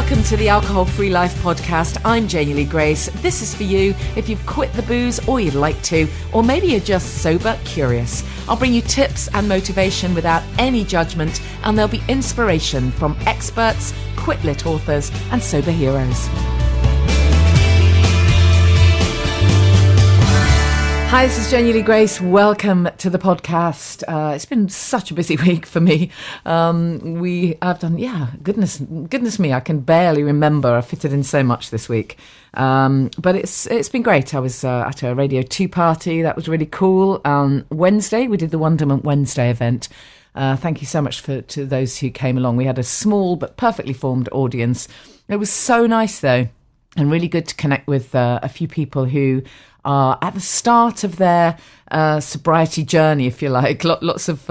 Welcome to the Alcohol Free Life podcast. I'm Janey Lee Grace. This is for you if you've quit the booze or you'd like to, or maybe you're just sober curious. I'll bring you tips and motivation without any judgment, and there'll be inspiration from experts, quit-lit authors, and sober heroes. Hi, this is Janey Lee Grace. Welcome to the podcast. It's been such a busy week for me. I've done, goodness me, I can barely remember. I fitted in so much this week. But it's been great. I was at a Radio 2 party. That was really cool. Wednesday, we did the Wonderment Wednesday event. Thank you so much to those who came along. We had a small but perfectly formed audience. It was so nice, though, and really good to connect with a few people who are at the start of their sobriety journey, if you like. Lots of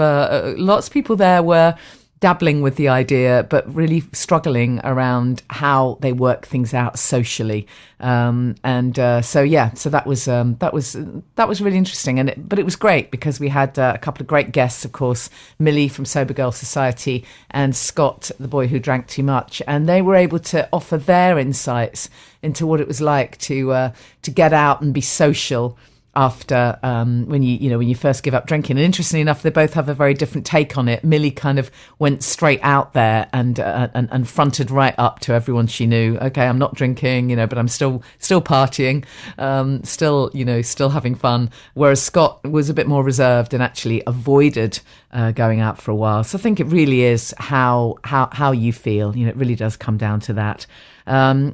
people there were dabbling with the idea, but really struggling around how they work things out socially. So that was really interesting. But it was great because we had a couple of great guests, of course, Millie from Sober Girl Society and Scott, the boy who drank too much, and they were able to offer their insights into what it was like to get out and be social after when you first give up drinking. And interestingly enough, they both have a very different take on it. Millie kind of went straight out there and fronted right up to everyone she knew. Okay, I'm not drinking, but I'm still partying, still having fun. Whereas Scott was a bit more reserved and actually avoided going out for a while. So I think it really is how you feel. It really does come down to that.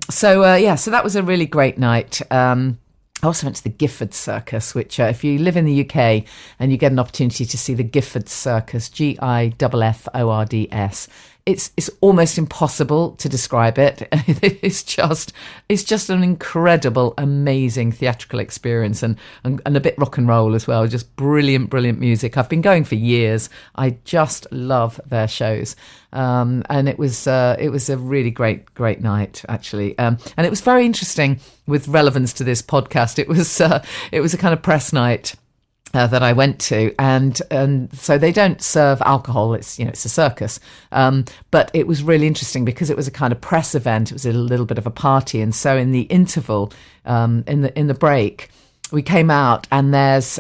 So that was a really great night. I also went to the Gifford Circus, which if you live in the UK and you get an opportunity to see the Gifford Circus, Giffords, it's almost impossible to describe it. It's just an incredible, amazing theatrical experience and a bit rock and roll as well. Just brilliant music. I've been going for years. I just love their shows. And it was a really great night, actually. And it was very interesting with relevance to this podcast. It was a kind of press night that I went to, and so they don't serve alcohol. It's a circus, but it was really interesting because it was a kind of press event. It was a little bit of a party, and so in the interval, in the break, we came out, and there's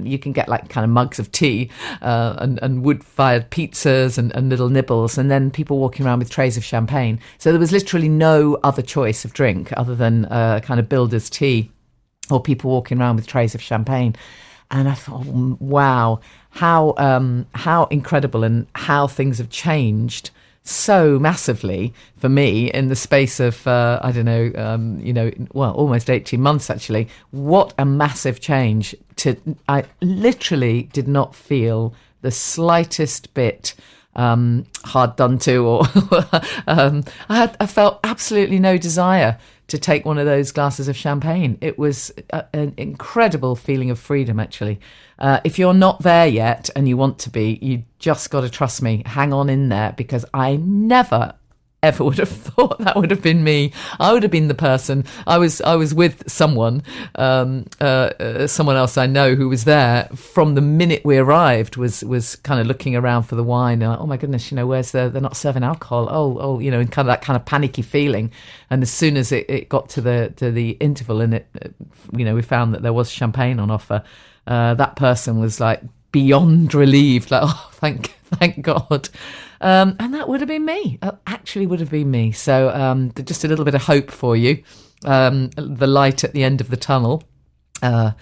you can get like kind of mugs of tea and wood-fired pizzas and little nibbles, and then people walking around with trays of champagne. So there was literally no other choice of drink other than kind of builder's tea, or people walking around with trays of champagne. And I thought, wow, how incredible, and how things have changed so massively for me in the space of, almost 18 months, actually. What a massive change. I literally did not feel the slightest bit hard done to, or I felt absolutely no desire to take one of those glasses of champagne. It was an incredible feeling of freedom, actually. If you're not there yet and you want to be, you just got to trust me. Hang on in there, because I never, ever would have thought that would have been me. I would have been the person. I was with someone else I know who was there from the minute we arrived, was kind of looking around for the wine. Oh my goodness, where's they're not serving alcohol. And kind of that kind of panicky feeling. And as soon as it got to the interval, and we found that there was champagne on offer, that person was like beyond relieved, like, oh, thank God. And that would have been me. Actually would have been me. So just a little bit of hope for you. The light at the end of the tunnel. For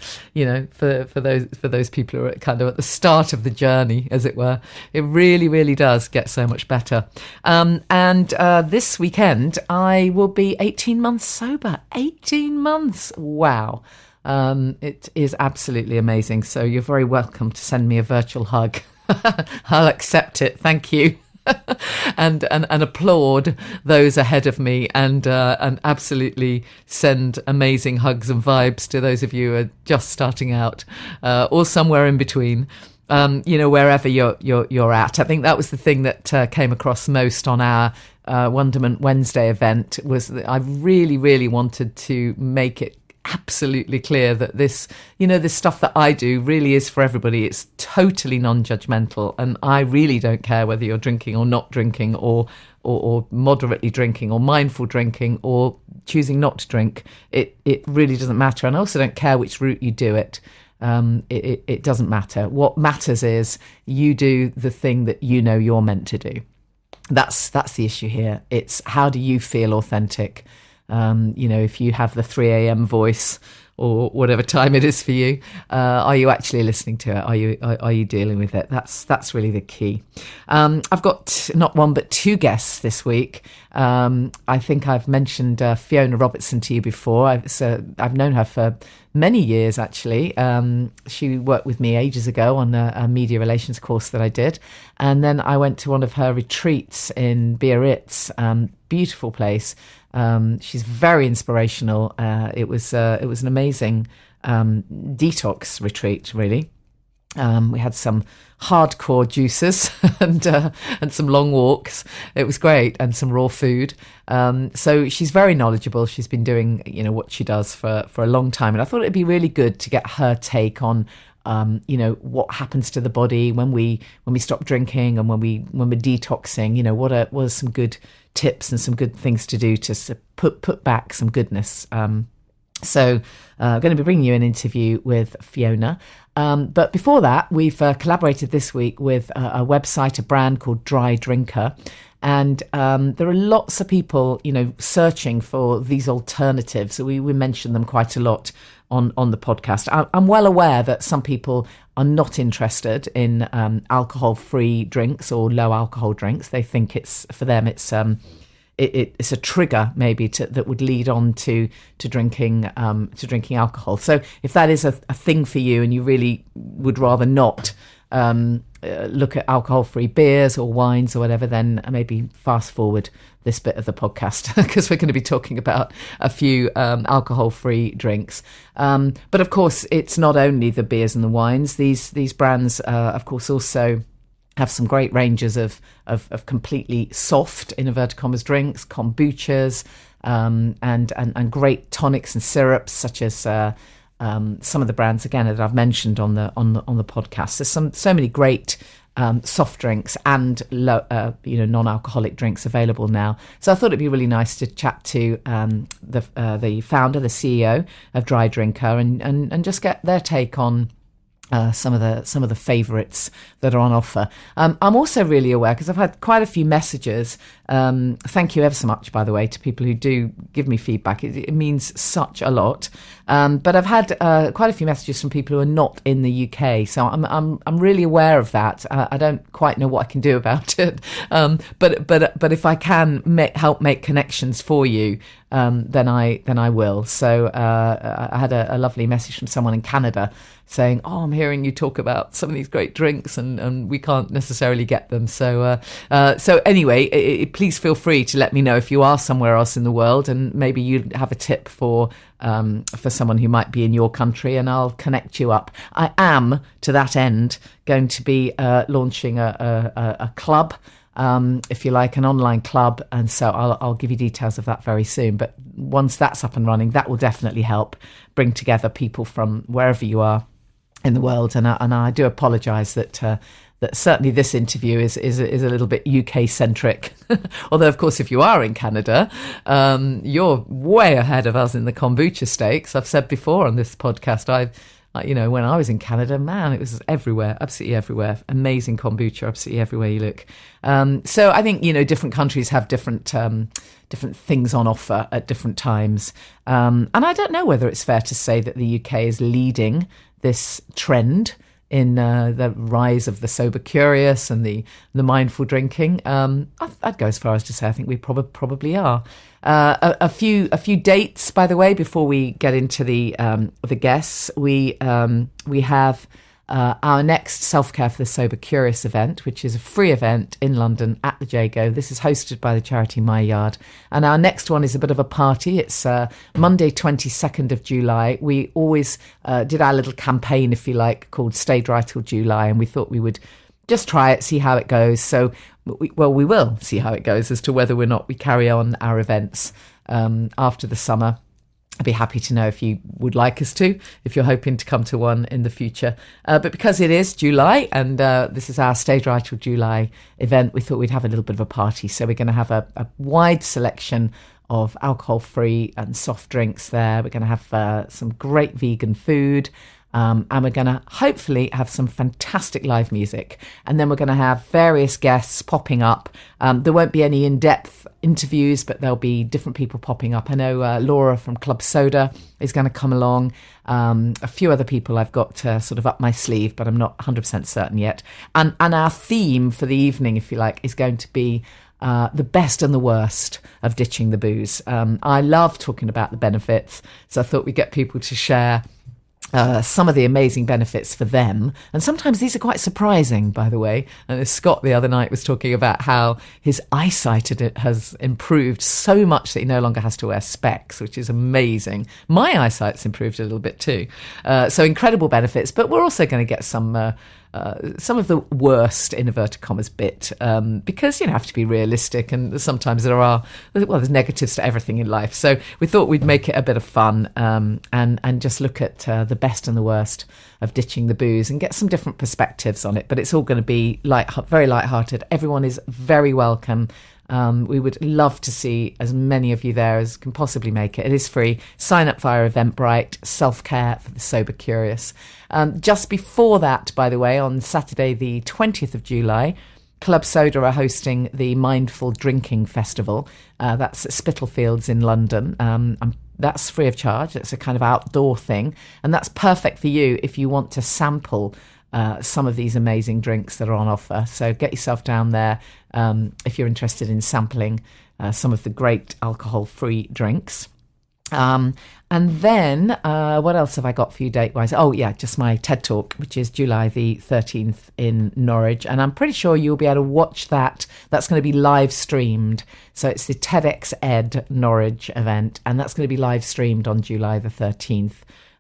those people who are kind of at the start of the journey, as it were. It really, really does get so much better. And this weekend I will be 18 months sober. 18 months. Wow. It is absolutely amazing. So you're very welcome to send me a virtual hug. I'll accept it. Thank you. and applaud those ahead of me, and absolutely send amazing hugs and vibes to those of you who are just starting out, or somewhere in between. Wherever you're at. I think that was the thing that came across most on our Wonderment Wednesday event, was that I really, really wanted to make it absolutely clear that this stuff that I do really is for everybody. It's totally non-judgmental, and I really don't care whether you're drinking or not drinking, or or moderately drinking or mindful drinking or choosing not to drink. It really doesn't matter. And I also don't care which route you do it. It doesn't matter. What matters is you do the thing that you know you're meant to do. That's the issue here. It's how do you feel authentic? If you have the 3 a.m. voice or whatever time it is for you, are you actually listening to it? Are you dealing with it? That's really the key. I've got not one but 2 guests this week. I think I've mentioned Fiona Robertson to you before. I've known her for many years, actually. She worked with me ages ago on a media relations course that I did. And then I went to one of her retreats in Biarritz, beautiful place. She's very inspirational. It was an amazing detox retreat, really. We had some hardcore juices and some long walks. It was great, and some raw food. So she's very knowledgeable. She's been doing what she does for a long time, and I thought it'd be really good to get her take on what happens to the body when we stop drinking and when we're detoxing. What are some good tips and some good things to do to put back some goodness. So I'm going to be bringing you an interview with Fiona. But before that, we've collaborated this week with a website, a brand called Drydrinker. And there are lots of people, searching for these alternatives. So we mention them quite a lot on the podcast. I'm well aware that some people are not interested in alcohol-free drinks or low alcohol drinks. They think it's a trigger maybe that would lead on to drinking alcohol. So if that is a thing for you and you really would rather not look at alcohol-free beers or wines or whatever, then maybe fast forward this bit of the podcast because we're going to be talking about a few alcohol-free drinks. But of course, it's not only the beers and the wines. These brands, of course, also have some great ranges of completely soft, in inverted commas, drinks, kombuchas, and great tonics and syrups, such as some of the brands again that I've mentioned on the podcast. There's so many great soft drinks and non-alcoholic drinks available now. So I thought it'd be really nice to chat to the founder, the CEO of Drydrinker, and just get their take on some of the favourites that are on offer. I'm also really aware, because I've had quite a few messages. Thank you ever so much, by the way, to people who do give me feedback. It means such a lot. But I've had quite a few messages from people who are not in the UK, so I'm really aware of that. I don't quite know what I can do about it. But if I can help make connections for you, then I will. So I had a lovely message from someone in Canada saying, I'm hearing you talk about some of these great drinks and we can't necessarily get them. So anyway, please feel free to let me know if you are somewhere else in the world and maybe you have a tip for someone who might be in your country, and I'll connect you up. I am, to that end, going to be launching a club, if you like, an online club, and so I'll give you details of that very soon. But once that's up and running, that will definitely help bring together people from wherever you are in the world. And I do apologise that certainly this interview is a little bit UK centric. Although, of course, if you are in Canada, you're way ahead of us in the kombucha stakes. I've said before on this podcast, when I was in Canada, man, it was everywhere, absolutely everywhere. Amazing kombucha, absolutely everywhere you look. So I think, different countries have different things on offer at different times. And I don't know whether it's fair to say that the UK is leading this trend in the rise of the sober curious and the mindful drinking. I'd go as far as to say I think we probably are. A few dates, by the way, before we get into the guests. We have our next Self-Care for the Sober Curious event, which is a free event in London at the Jago. This is hosted by the charity My Yard. And our next one is a bit of a party. It's Monday, 22nd of July. We always did our little campaign, if you like, called Stay Dry Till July. And we thought we would just try it, see how it goes. So, we will see how it goes as to whether or not we carry on our events after the summer. I'd be happy to know if you would like us to, if you're hoping to come to one in the future. But because it is July and this is our Stage Right or July event, we thought we'd have a little bit of a party. So we're going to have a wide selection of alcohol-free and soft drinks there. We're going to have some great vegan food. And we're going to hopefully have some fantastic live music. And then we're going to have various guests popping up. There won't be any in-depth interviews, but there'll be different people popping up. I know Laura from Club Soda is going to come along. A few other people I've got sort of up my sleeve, but I'm not 100% certain yet. And our theme for the evening, if you like, is going to be the best and the worst of ditching the booze. I love talking about the benefits, so I thought we'd get people to share some of the amazing benefits for them. And sometimes these are quite surprising, by the way. And Scott the other night was talking about how his eyesight has improved so much that he no longer has to wear specs, which is amazing. My eyesight's improved a little bit too. So incredible benefits, but we're also going to get some of the worst, in inverted commas, bit, because you have to be realistic, and sometimes there's negatives to everything in life. So we thought we'd make it a bit of fun and just look at the best and the worst of ditching the booze and get some different perspectives on it. But it's all going to be very lighthearted. Everyone is very welcome. We would love to see as many of you there as can possibly make it. It is free. Sign up via Eventbrite. Self-care for the sober curious. Just before that, by the way, on Saturday the 20th of July, Club Soda are hosting the Mindful Drinking Festival. That's at Spitalfields in London. That's free of charge. It's a kind of outdoor thing. And that's perfect for you if you want to sample some of these amazing drinks that are on offer. So get yourself down there if you're interested in sampling some of the great alcohol-free drinks. And then what else have I got for you date-wise? Oh, yeah, just my TED Talk, which is July the 13th in Norwich. And I'm pretty sure you'll be able to watch that. That's going to be live streamed. So it's the TEDx Ed Norwich event, and that's going to be live streamed on July the 13th.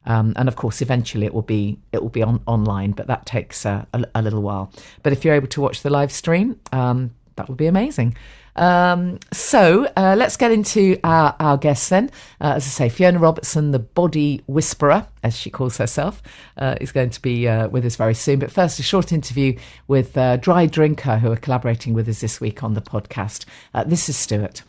And of course, eventually it will be online, but that takes a little while. But if you're able to watch the live stream, that would be amazing. So let's get into our guests then. As I say, Fiona Robertson, the body whisperer, as she calls herself, is going to be with us very soon. But first, a short interview with Drydrinker, who are collaborating with us this week on the podcast. This is Stuart.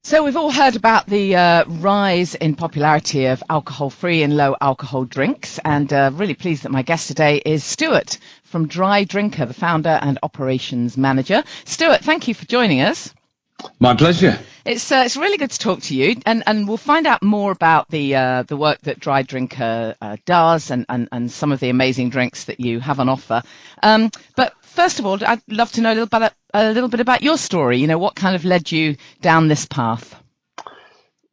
So we've all heard about the rise in popularity of alcohol-free and low-alcohol drinks, and really pleased that my guest today is Stuart from Drydrinker, the founder and operations manager. Stuart, thank you for joining us. My pleasure. It's really good to talk to you, and we'll find out more about the work that Drydrinker does and some of the amazing drinks that you have on offer. But first of all, I'd love to know a little bit about your story. You know, what kind of led you down this path?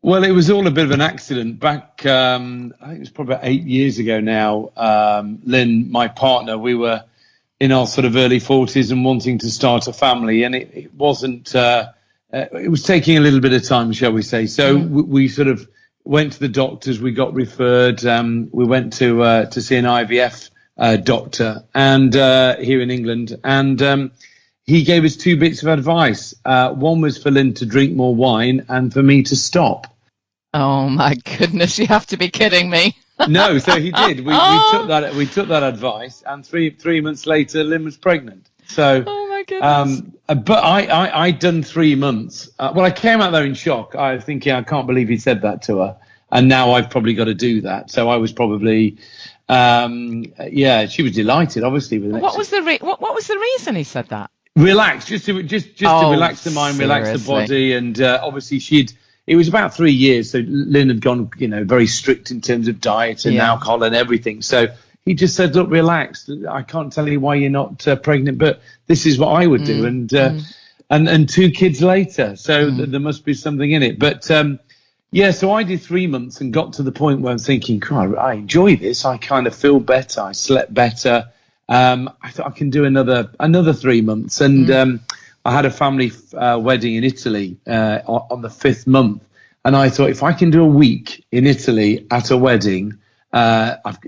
Well, it was all a bit of an accident. Back, I think it was probably about 8 years ago now. Lynn, my partner, we were in our sort of early 40s and wanting to start a family, and it wasn't. It was taking a little bit of time, shall we say? So we sort of went to the doctors. We got referred. We went to see an IVF doctor, and here in England, and he gave us two bits of advice. One was for Lynn to drink more wine, and for me to stop. Oh my goodness! You have to be kidding me. No, so he did. We took that advice, and three months later, Lynn was pregnant. So, oh my goodness. But I'd done 3 months. Well, I came out there in shock. I was thinking, I can't believe he said that to her, and now I've probably got to do that. So I was probably, she was delighted, obviously. With what was the reason he said that? Relax, just to relax the mind, relax the body, and obviously it was about 3 years, so Lynn had gone, very strict in terms of diet and alcohol and everything. So he just said, look, relax. I can't tell you why you're not pregnant, but this is what I would do. And 2 kids later, so there must be something in it. But so I did 3 months and got to the point where I'm thinking, God, I enjoy this. I kind of feel better. I slept better. I thought I can do another 3 months. And I had a family wedding in Italy on the 5th month. And I thought, if I can do a week in Italy at a wedding,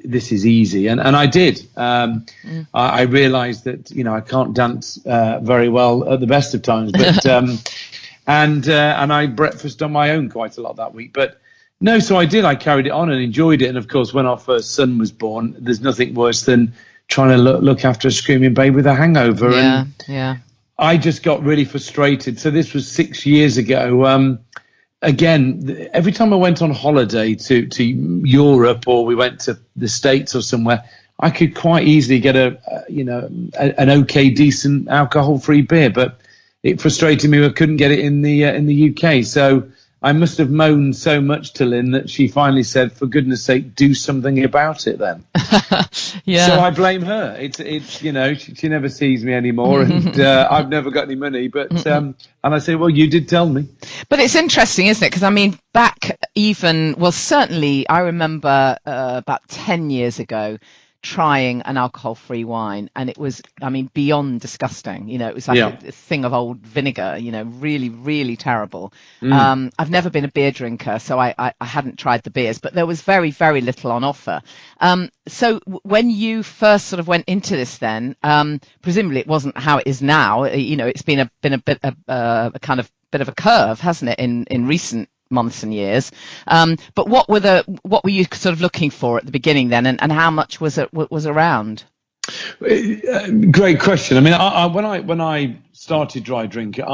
this is easy. And I did. I realized that, I can't dance very well at the best of times. But and I breakfast on my own quite a lot that week. But No, so I did. I carried it on and enjoyed it. And of course, when our first son was born, there's nothing worse than trying to look after a screaming baby with a hangover. Yeah. I just got really frustrated. So this was 6 years ago. Again, every time I went on holiday to Europe, or we went to the States or somewhere, I could quite easily get an okay, decent alcohol-free beer, but it frustrated me. I couldn't get it in the UK. So I must have moaned so much to Lynn that she finally said, "For goodness sake, do something about it then." Yeah. So I blame her. It's she never sees me anymore, and I've never got any money. But and I say, well, you did tell me. But it's interesting, isn't it? Because I mean, certainly I remember about 10 years ago trying an alcohol-free wine, and it was, I mean, beyond disgusting. It was like a thing of old vinegar, really, really terrible. I've never been a beer drinker, so I hadn't tried the beers, but there was very, very little on offer. So when you first sort of went into this then, presumably it wasn't how it is now. It's been a bit a kind of bit of a curve, hasn't it, in recent months and years, but what were you sort of looking for at the beginning then, and how much was around? Great question. I mean, when I started Drydrinker,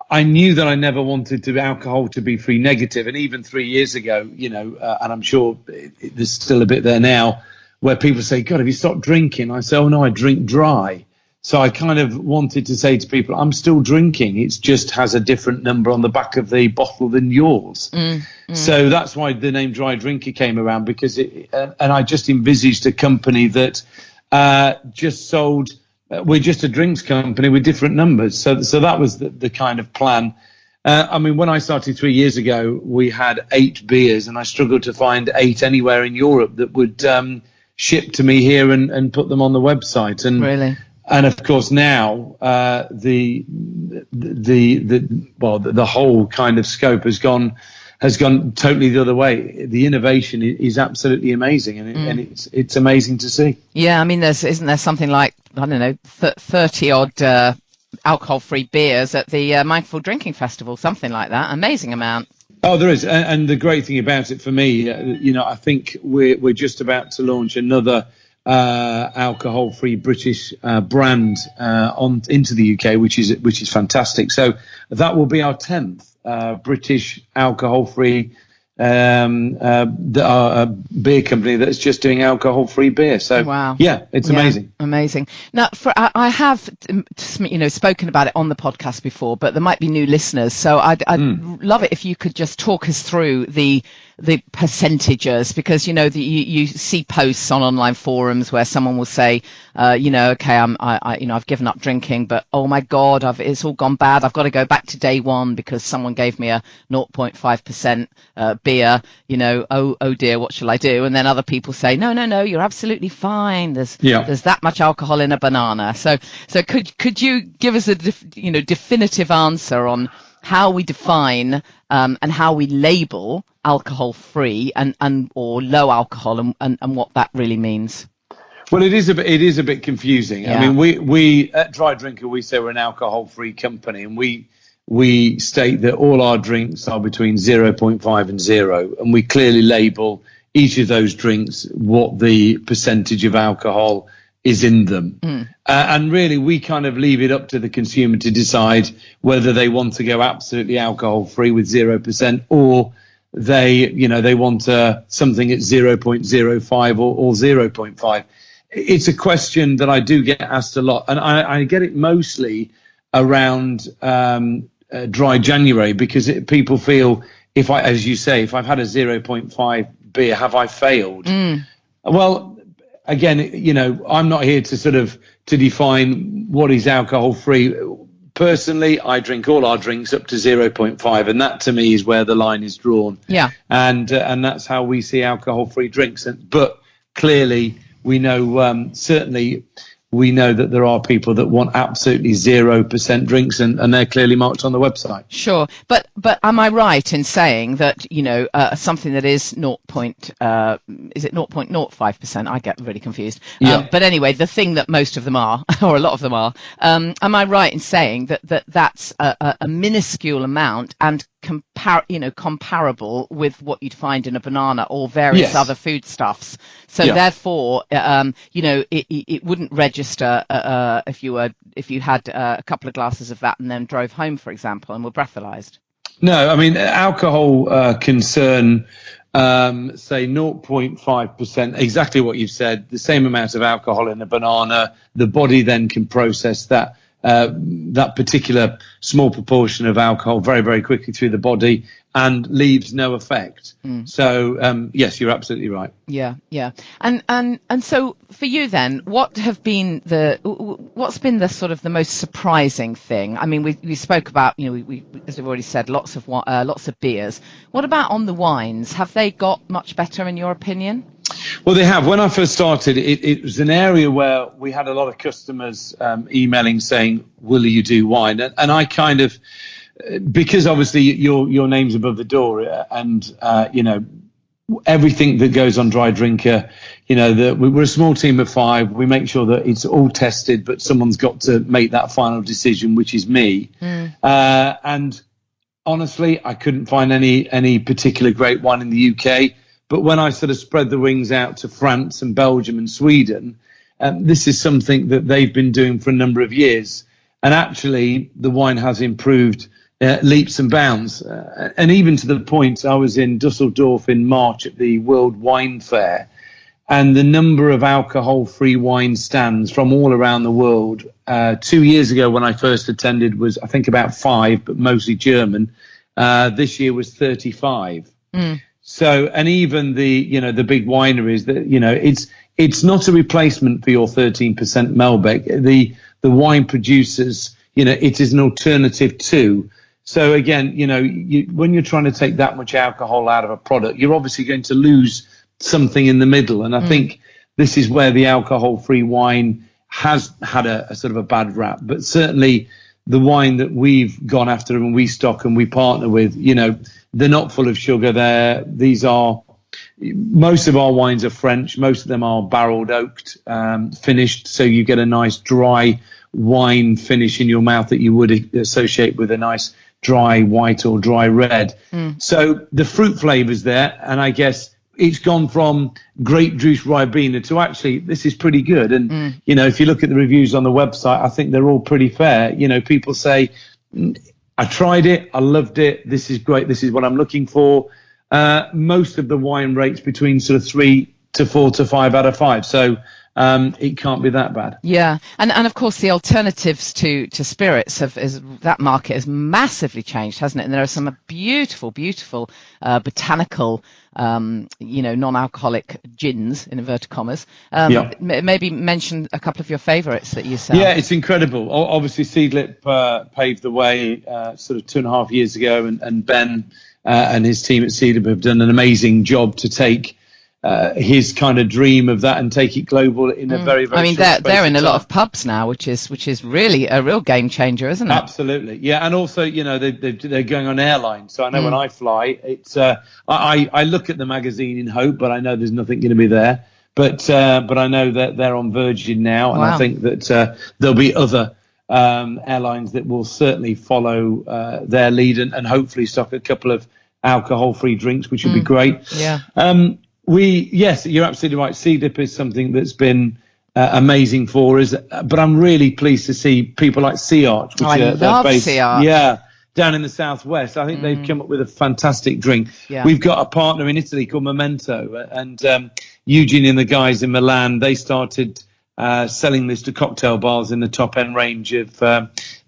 I knew that I never wanted alcohol to be free negative, and even 3 years ago, and I'm sure there's still a bit there now, where people say, "God, have you stopped drinking?" I say, "Oh no, I drink dry." So I kind of wanted to say to people, I'm still drinking. It just has a different number on the back of the bottle than yours. So that's why the name Drydrinker came around, because and I just envisaged a company that just sold. We're just a drinks company with different numbers. So that was the kind of plan. I mean, when I started 3 years ago, we had 8 beers, and I struggled to find 8 anywhere in Europe that would ship to me here and put them on the website. And really. And of course now the whole kind of scope has gone totally the other way. The innovation is absolutely amazing, and it's amazing to see. Yeah, I mean, isn't there something like, I don't know, 30 odd alcohol-free beers at the Mindful Drinking Festival, something like that. Amazing amount. Oh, there is, and the great thing about it for me, I think we're just about to launch another alcohol-free British brand into the UK, which is fantastic. So that will be our 10th British alcohol-free beer company that's just doing alcohol-free beer. So wow. Yeah, it's amazing. Amazing. Now, I have spoken about it on the podcast before, but there might be new listeners. So I'd love it if you could just talk us through the percentages, because you see posts on online forums where someone will say, okay, I've given up drinking, but oh my God, it's all gone bad. I've got to go back to day one because someone gave me a 0.5% beer. Oh dear, what shall I do? And then other people say, no, you're absolutely fine. There's that much alcohol in a banana. So could you give us a definitive answer on how we define and how we label alcohol-free and or low alcohol and what that really means? Well, it is a bit confusing. Yeah. I mean, we at Drydrinker, we say we're an alcohol-free company, and we state that all our drinks are between 0.5 and 0, and we clearly label each of those drinks what the percentage of alcohol is in them. And really, we kind of leave it up to the consumer to decide whether they want to go absolutely alcohol-free with 0%, or they want something at 0.05 or 0.5. It's a question that I do get asked a lot, and I get it mostly around dry January, because people feel, as you say, if I've had a 0.5 beer, have I failed? Well, again, I'm not here to define what is alcohol free. Personally, I drink all our drinks up to 0.5, and that to me is where the line is drawn. Yeah. And that's how we see alcohol free drinks. But clearly, we know certainly we know that there are people that want absolutely 0% drinks, and they're clearly marked on the website. Sure, but am I right in saying that something that is is it 0.05%? I get really confused. Yeah. But anyway, the thing that most of them are, or a lot of them are, am I right in saying that that's a minuscule amount and comparable with what you'd find in a banana or various other foodstuffs. So therefore, it wouldn't register if you had a couple of glasses of that and then drove home, for example, and were breathalyzed. No, I mean, alcohol concern, say 0.5%, exactly what you've said, the same amount of alcohol in a banana, the body then can process that particular small proportion of alcohol very, very quickly through the body and leaves no effect. So, yes, you're absolutely right. Yeah. And so for you then, what's been the sort of the most surprising thing? I mean, we spoke about, we as we've already said, lots of beers. What about on the wines? Have they got much better in your opinion? Well, they have. When I first started, it was an area where we had a lot of customers emailing saying, will you do wine? And I kind of, because obviously your name's above the door and, everything that goes on Drydrinker, we're a small team of 5. We make sure that it's all tested, but someone's got to make that final decision, which is me. And honestly, I couldn't find any particular great wine in the UK. But when I sort of spread the wings out to France and Belgium and Sweden, this is something that they've been doing for a number of years. And actually, the wine has improved leaps and bounds. And even to the point, I was in Dusseldorf in March at the World Wine Fair. And the number of alcohol-free wine stands from all around the world 2 years ago when I first attended was, I think, about 5, but mostly German. This year was 35. So, and even the big wineries that, it's not a replacement for your 13% Malbec. The wine producers, it is an alternative to. So again, when you're trying to take that much alcohol out of a product, you're obviously going to lose something in the middle. And I think this is where the alcohol-free wine has had a sort of a bad rap. But certainly the wine that we've gone after and we stock and we partner with, they're not full of sugar. Most of our wines are French. Most of them are barreled oaked, finished. So you get a nice dry wine finish in your mouth that you would associate with a nice dry white or dry red. So the fruit flavor's there. And I guess it's gone from grape juice Ribena to actually, this is pretty good. And, if you look at the reviews on the website, I think they're all pretty fair. People say, I tried it. I loved it. This is great. This is what I'm looking for. Most of the wine rates between sort of 3 to 4 to 5 out of 5. So it can't be that bad. Yeah. And of course, the alternatives to spirits that market has massively changed, hasn't it? And there are some beautiful, beautiful botanical, non-alcoholic gins, in inverted commas. Maybe mention a couple of your favourites that you sell. Yeah, it's incredible. Obviously, Seedlip paved the way sort of 2.5 years ago, and Ben and his team at Seedlip have done an amazing job to take his kind of dream of that and take it global in a very, very. I mean, they're in a lot of pubs now, which is really a real game changer, isn't it? Absolutely, yeah. And also, they're going on airlines. So I know when I fly, it's I look at the magazine in hope, but I know there's nothing going to be there. But I know that they're on Virgin now, and I think that there'll be other airlines that will certainly follow their lead and hopefully stock a couple of alcohol-free drinks, which would be great. Yeah. Yes, you're absolutely right. Seedlip is something that's been amazing for us, but I'm really pleased to see people like Sea Arch, which I love Sea Arch. Down in the southwest. I think they've come up with a fantastic drink. Yeah. We've got a partner in Italy called Memento, and Eugene and the guys in Milan, they started selling this to cocktail bars in the top end range of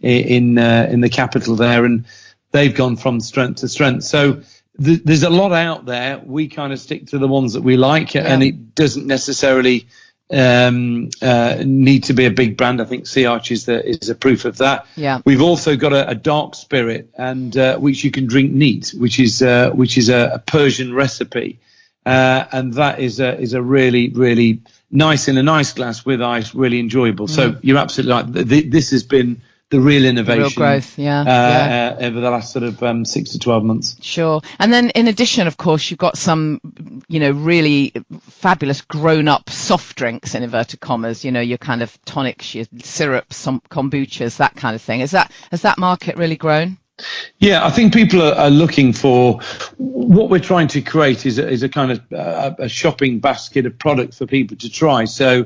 in the capital there, and they've gone from strength to strength. So there's a lot out there. We kind of stick to the ones that we like, and it doesn't necessarily need to be a big brand. I think Sea Arch is a proof of that. Yeah. We've also got a dark spirit, and which you can drink neat, which is a Persian recipe, and that is a really, really nice in a nice glass with ice, really enjoyable. So you're absolutely right. This has been the real innovation, real growth, over the last sort of 6 to 12 months. Sure. And then in addition, of course, you've got some, really fabulous grown-up soft drinks, in inverted commas, your kind of tonics, your syrups, some kombuchas, that kind of thing. Has that market really grown? Yeah, I think people are looking for what we're trying to create is a kind of a shopping basket of products for people to try. So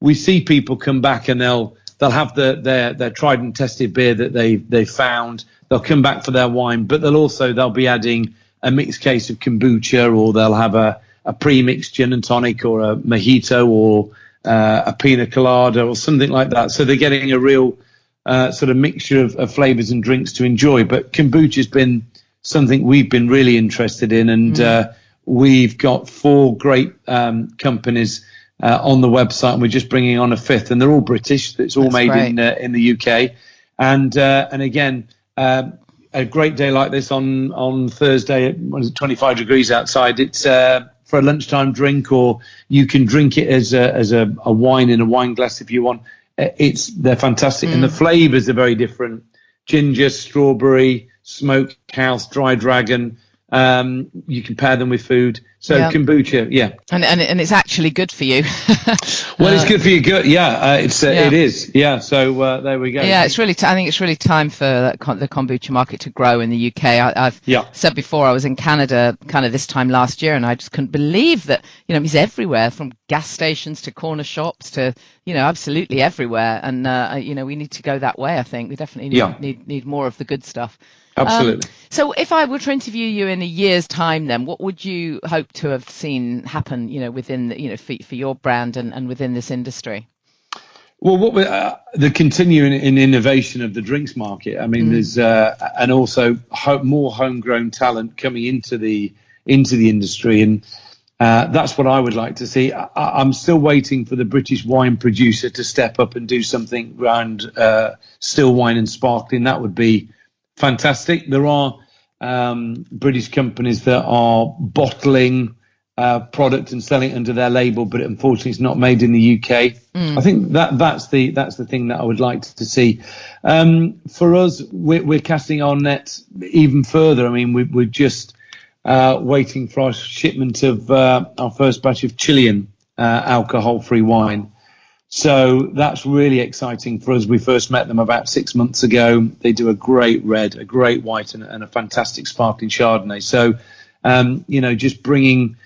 we see people come back and they'll have their tried and tested beer that they found. They'll come back for their wine, but they'll be adding a mixed case of kombucha, or they'll have a pre-mixed gin and tonic, or a mojito, or a pina colada, or something like that. So they're getting a real sort of mixture of flavors and drinks to enjoy. But kombucha has been something we've been really interested in, and we've got 4 great companies on the website, and we're just bringing on a 5th, and they're all British. It's all made in the UK, and again, a great day like this on Thursday, what is it, 25 degrees outside. It's for a lunchtime drink, or you can drink it as a wine in a wine glass if you want. They're fantastic, and the flavors are very different. Ginger, strawberry, smokehouse, dry dragon. You can pair them with food. So kombucha, and it's actually good for you. Well, it's good for your gut. It is. Yeah. So there we go. Yeah, it's really. I think it's really time for the kombucha market to grow in the UK. I've said before, I was in Canada kind of this time last year, and I just couldn't believe that it's everywhere, from gas stations to corner shops to absolutely everywhere. And we need to go that way. I think we definitely need more of the good stuff. Absolutely. So if I were to interview you in a year's time, then what would you hope to have seen happen, within for your brand and within this industry? Well, what the continuing in innovation of the drinks market. I mean, there's and also more homegrown talent coming into the industry, and that's what I would like to see. I'm still waiting for the British wine producer to step up and do something around still wine and sparkling. That would be fantastic. There are British companies that are bottling product and selling it under their label, but unfortunately it's not made in the UK. I think that's the thing that I would like to see. For us, we're casting our net even further. I mean, we're just waiting for our shipment of our first batch of Chilean alcohol-free wine. So that's really exciting for us. We first met them about 6 months ago. They do a great red, a great white, and a fantastic sparkling Chardonnay. So, just bringing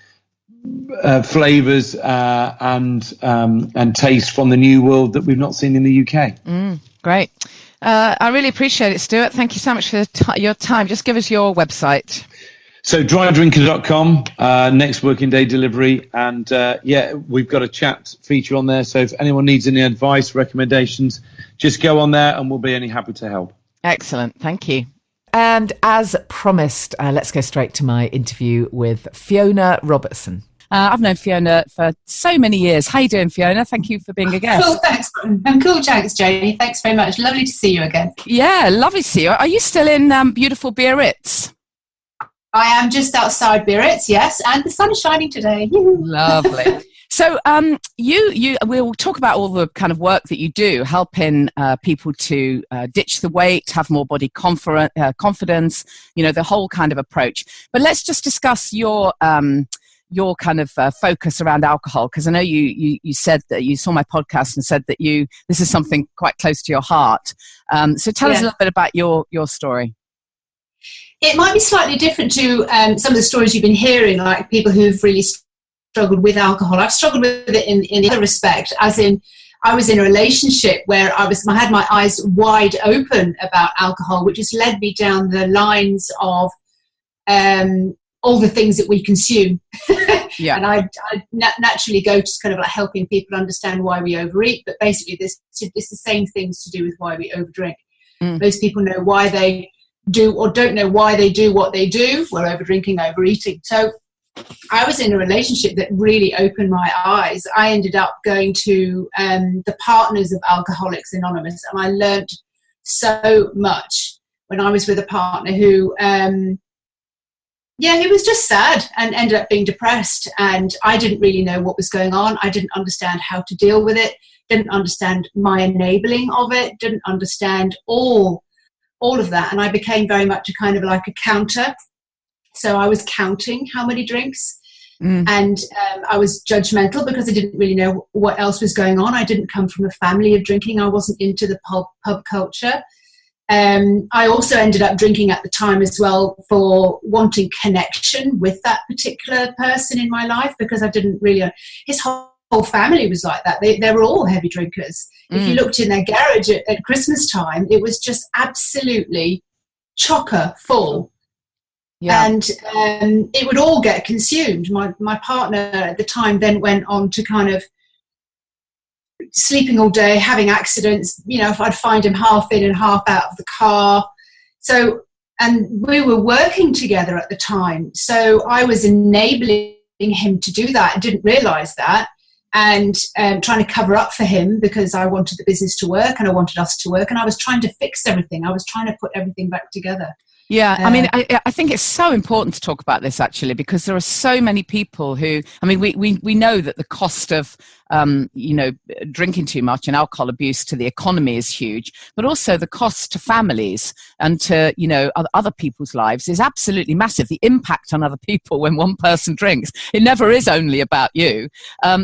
flavours and taste from the new world that we've not seen in the UK. Great. I really appreciate it, Stuart. Thank you so much for your time. Just give us your website. So drydrinker.com, next working day delivery. And we've got a chat feature on there. So if anyone needs any advice, recommendations, just go on there and we'll be any happy to help. Excellent. Thank you. And as promised, let's go straight to my interview with Fiona Robertson. I've known Fiona for so many years. How you doing, Fiona? Thank you for being a guest. Cool, thanks. I'm cool, thanks, Janey. Thanks very much. Lovely to see you again. Yeah, lovely to see you. Are you still in beautiful Biarritz? I am just outside Biarritz, yes, and the sun is shining today. Lovely. So we'll talk about all the kind of work that you do, helping people to ditch the weight, have more body confidence, the whole kind of approach. But let's just discuss your kind of focus around alcohol, because I know you said that you saw my podcast and said that this is something quite close to your heart. So tell us a little bit about your story. It might be slightly different to some of the stories you've been hearing, like people who've really struggled with alcohol. I've struggled with it in other respect, as in I was in a relationship where I had my eyes wide open about alcohol, which has led me down the lines of all the things that we consume. Yeah. And I naturally go to kind of like helping people understand why we overeat, but basically it's the same things to do with why we overdrink. Most people know why they do or don't know why they do what they do. Well, overdrinking, overeating. So I was in a relationship that really opened my eyes. I ended up going to the Partners of Alcoholics Anonymous, and I learned so much when I was with a partner who he was just sad and ended up being depressed, and I didn't really know what was going on. I didn't understand how to deal with it, didn't understand my enabling of it, didn't understand all of that, and I became very much a kind of like a counter. So I was counting how many drinks, and I was judgmental because I didn't really know what else was going on. I didn't come from a family of drinking. I wasn't into the pub culture. I also ended up drinking at the time as well for wanting connection with that particular person in my life, because I didn't really, his whole family was like that. They were all heavy drinkers. If you looked in their garage at Christmas time, it was just absolutely chocker full. Yeah. And it would all get consumed. My partner at the time then went on to kind of sleeping all day, having accidents. You know, if I'd find him half in and half out of the car. So, and we were working together at the time. So I was enabling him to do that and didn't realise that. And trying to cover up for him because I wanted the business to work and I wanted us to work, and I was trying to fix everything. I was trying to put everything back together. Yeah, I mean, I think it's so important to talk about this actually, because there are so many people who, I mean, we know that the cost of, drinking too much and alcohol abuse to the economy is huge, but also the cost to families and to, other people's lives is absolutely massive. The impact on other people when one person drinks, it never is only about you.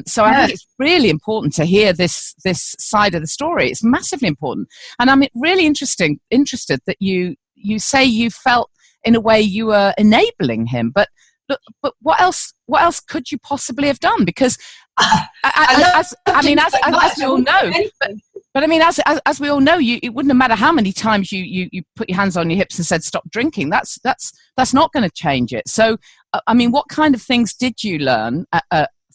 So I think it's really important to hear this side of the story. It's massively important. And I'm really interested that you say you felt in a way you were enabling him, but what else could you possibly have done? Because as we all know, but I mean, as we all know, it wouldn't have mattered how many times you put your hands on your hips and said stop drinking. That's not going to change it. So I mean, what kind of things did you learn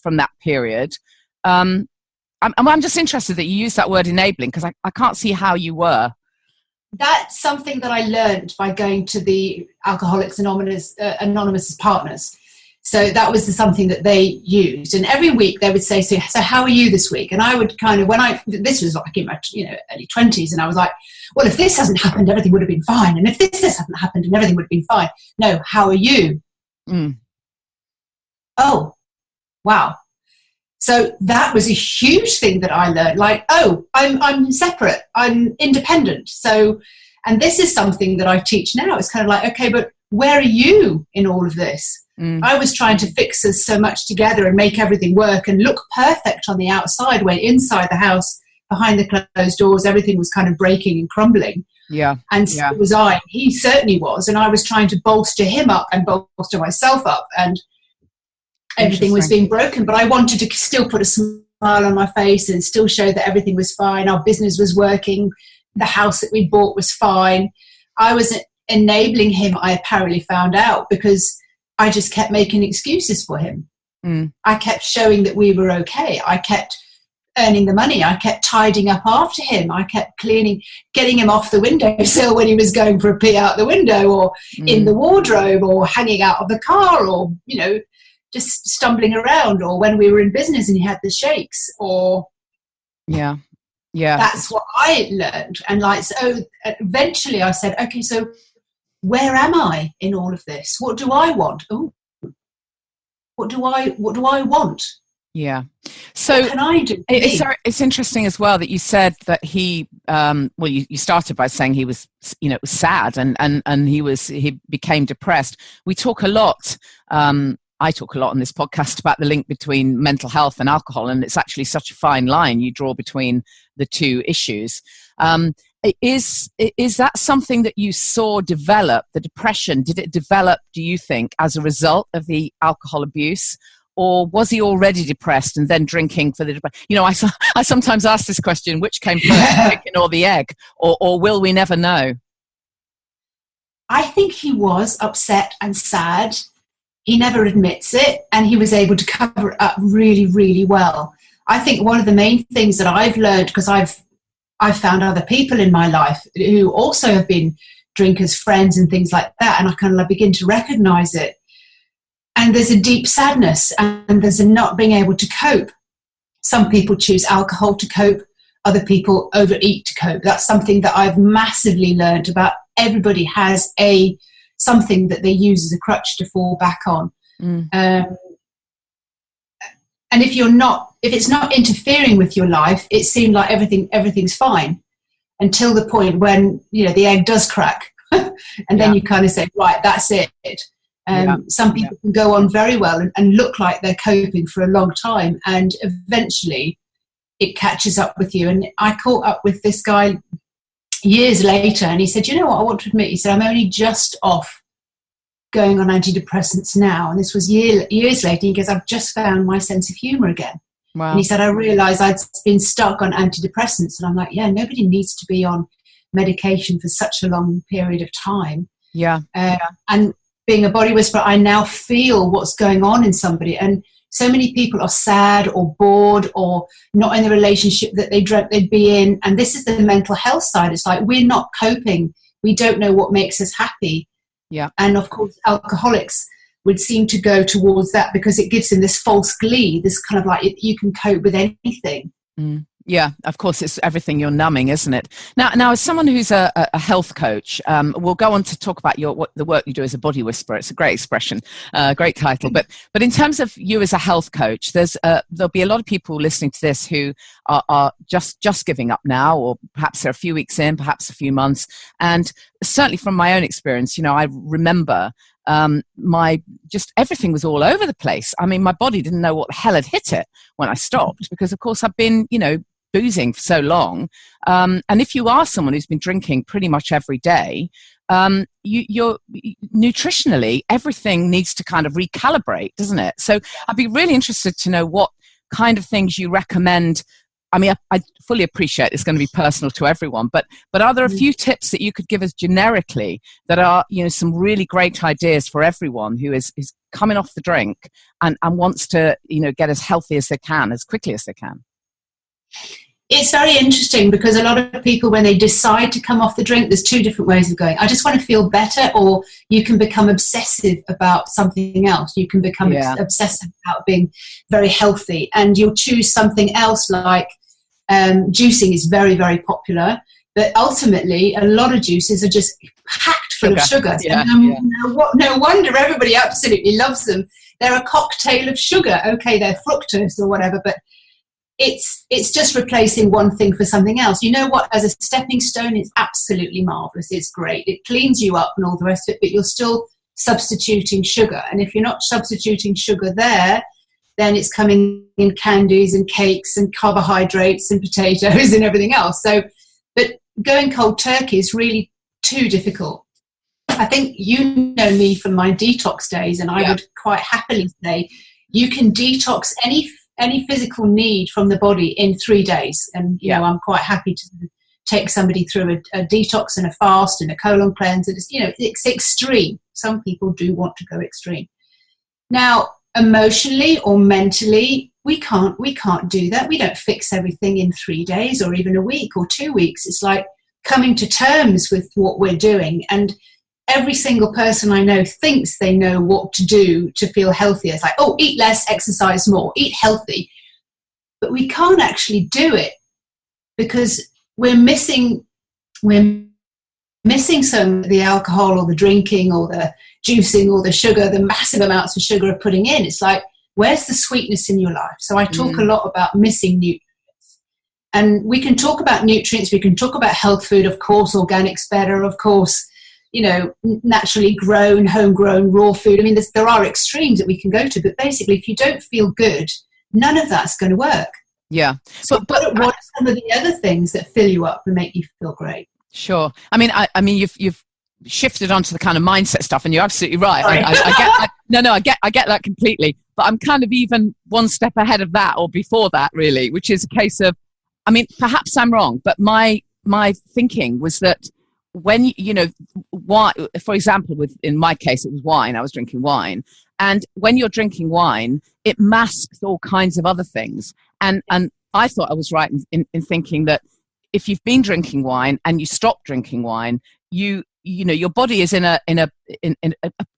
from that period? I'm just interested that you use that word enabling, because I can't see how you were. That's something that I learned by going to the Alcoholics Anonymous partners. So that was something that they used. And every week they would say, so how are you this week? And I would kind of, this was like in my early 20s, and I was like, well, if this hasn't happened, everything would have been fine. And if this hadn't happened, and everything would have been fine. No, how are you? Oh, wow. So that was a huge thing that I learned, like, oh, I'm separate, I'm independent. So, and this is something that I teach now. It's kind of like, okay, but where are you in all of this? I was trying to fix us so much together and make everything work and look perfect on the outside, when inside the house, behind the closed doors, everything was kind of breaking and crumbling. Yeah. And so was I. He certainly was. And I was trying to bolster him up and bolster myself up, and everything was being broken, but I wanted to still put a smile on my face and still show that everything was fine. Our business was working. The house that we bought was fine. I was enabling him, I apparently found out, because I just kept making excuses for him. I kept showing that we were okay. I kept earning the money. I kept tidying up after him. I kept cleaning, getting him off the windowsill when he was going for a pee out the window, or in the wardrobe, or hanging out of the car, or, just stumbling around, or when we were in business and he had the shakes, or that's what I learned. And so eventually I said, okay, so where am I in all of this? What do I want? Oh, what do I want? Yeah. So what can I do? It's interesting as well that you said that he, you started by saying he was, it was sad and he became depressed. We talk a lot, I talk a lot on this podcast about the link between mental health and alcohol, and it's actually such a fine line you draw between the two issues. Is that something that you saw develop, the depression? Did it develop, do you think, as a result of the alcohol abuse? Or was he already depressed and then drinking for the depression? I sometimes ask this question, which came first, the chicken or the egg? Or will we never know? I think he was upset and sad. He never admits it, and he was able to cover it up really, really well. I think one of the main things that I've learned, because I've found other people in my life who also have been drinkers, friends and things like that, and I kind of begin to recognize it. And there's a deep sadness, and there's a not being able to cope. Some people choose alcohol to cope, other people overeat to cope. That's something that I've massively learned about. Everybody has something that they use as a crutch to fall back on. And if it's not interfering with your life, it seemed like everything's fine, until the point when the egg does crack, and then you kind of say, right, that's it. Some people can go on very well and look like they're coping for a long time, and eventually it catches up with you. And I caught up with this guy. years later, and he said, you know what, I want to admit, he said, I'm only just off going on antidepressants now. And this was years later. He goes, I've just found my sense of humour again. Wow. And he said, I realised I'd been stuck on antidepressants. And I'm like, yeah, nobody needs to be on medication for such a long period of time. Yeah. And being a body whisperer, I now feel what's going on in somebody. And so many people are sad or bored or not in the relationship that they dreamt they'd be in. And this is the mental health side. It's like, we're not coping. We don't know what makes us happy. Yeah. And of course, alcoholics would seem to go towards that because it gives them this false glee, this kind of like, you can cope with anything. Yeah, of course, it's everything you're numbing, isn't it? Now, as someone who's a health coach, we'll go on to talk about the work you do as a body whisperer. It's a great expression, great title. But in terms of you as a health coach, there'll be a lot of people listening to this who are just giving up now, or perhaps they're a few weeks in, perhaps a few months. And certainly from my own experience, I remember just everything was all over the place. I mean, my body didn't know what the hell had hit it when I stopped, because of course I've been, boozing for so long. And if you are someone who's been drinking pretty much every day, you're nutritionally, everything needs to kind of recalibrate, doesn't it? So I'd be really interested to know what kind of things you recommend. I mean, I fully appreciate it's going to be personal to everyone, but are there a few tips that you could give us generically that are, some really great ideas for everyone who is coming off the drink and wants to, get as healthy as they can, as quickly as they can? It's very interesting because a lot of people, when they decide to come off the drink, there's two different ways of going. I just want to feel better, or you can become obsessive about something else. You can become obsessive about being very healthy, and you'll choose something else like juicing is very, very popular. But ultimately, a lot of juices are just packed full of sugar. Yeah, no wonder everybody absolutely loves them. They're a cocktail of sugar. Okay, they're fructose or whatever, but it's just replacing one thing for something else. You know what? As a stepping stone, it's absolutely marvelous. It's great. It cleans you up and all the rest of it, but you're still substituting sugar. And if you're not substituting sugar there, then it's coming in candies and cakes and carbohydrates and potatoes and everything else. So, but going cold turkey is really too difficult. I think you know me from my detox days, and I would quite happily say you can detox any physical need from the body in 3 days. And, I'm quite happy to take somebody through a detox and a fast and a colon cleanse. And it's extreme. Some people do want to go extreme. Now, emotionally or mentally, we can't do that. We don't fix everything in 3 days or even a week or 2 weeks. It's like coming to terms with what we're doing. And every single person I know thinks they know what to do to feel healthier. It's like, eat less, exercise more, eat healthy. But we can't actually do it because we're missing some of the alcohol or the drinking or the juicing or the sugar, the massive amounts of sugar are putting in. It's like, where's the sweetness in your life? So I talk a lot about missing nutrients. And we can talk about nutrients, we can talk about health food, of course, organic's better, of course, naturally grown, homegrown, raw food. I mean, there are extremes that we can go to, but basically, if you don't feel good, none of that's going to work. Yeah. So, but what are some of the other things that fill you up and make you feel great? Sure. I mean, you've shifted onto the kind of mindset stuff, and you're absolutely right. I get that completely. But I'm kind of even one step ahead of that, or before that, really, which is a case of, I mean, perhaps I'm wrong, but my thinking was that when, why, for example, in my case, it was wine. I was drinking wine. And when you're drinking wine, it masks all kinds of other things. And I thought I was right in thinking that if you've been drinking wine and you stop drinking wine, your body is in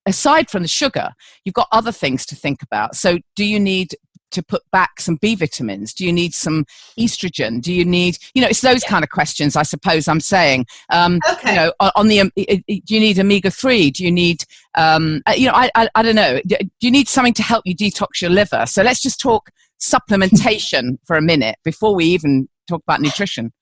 aside from the sugar, you've got other things to think about. So do you need to put back some B vitamins? Do you need some estrogen? Do you need, it's those kind of questions, I suppose I'm saying. Okay. On the, do you need omega-3? Do you need, I don't know. Do you need something to help you detox your liver? So let's just talk supplementation for a minute before we even talk about nutrition.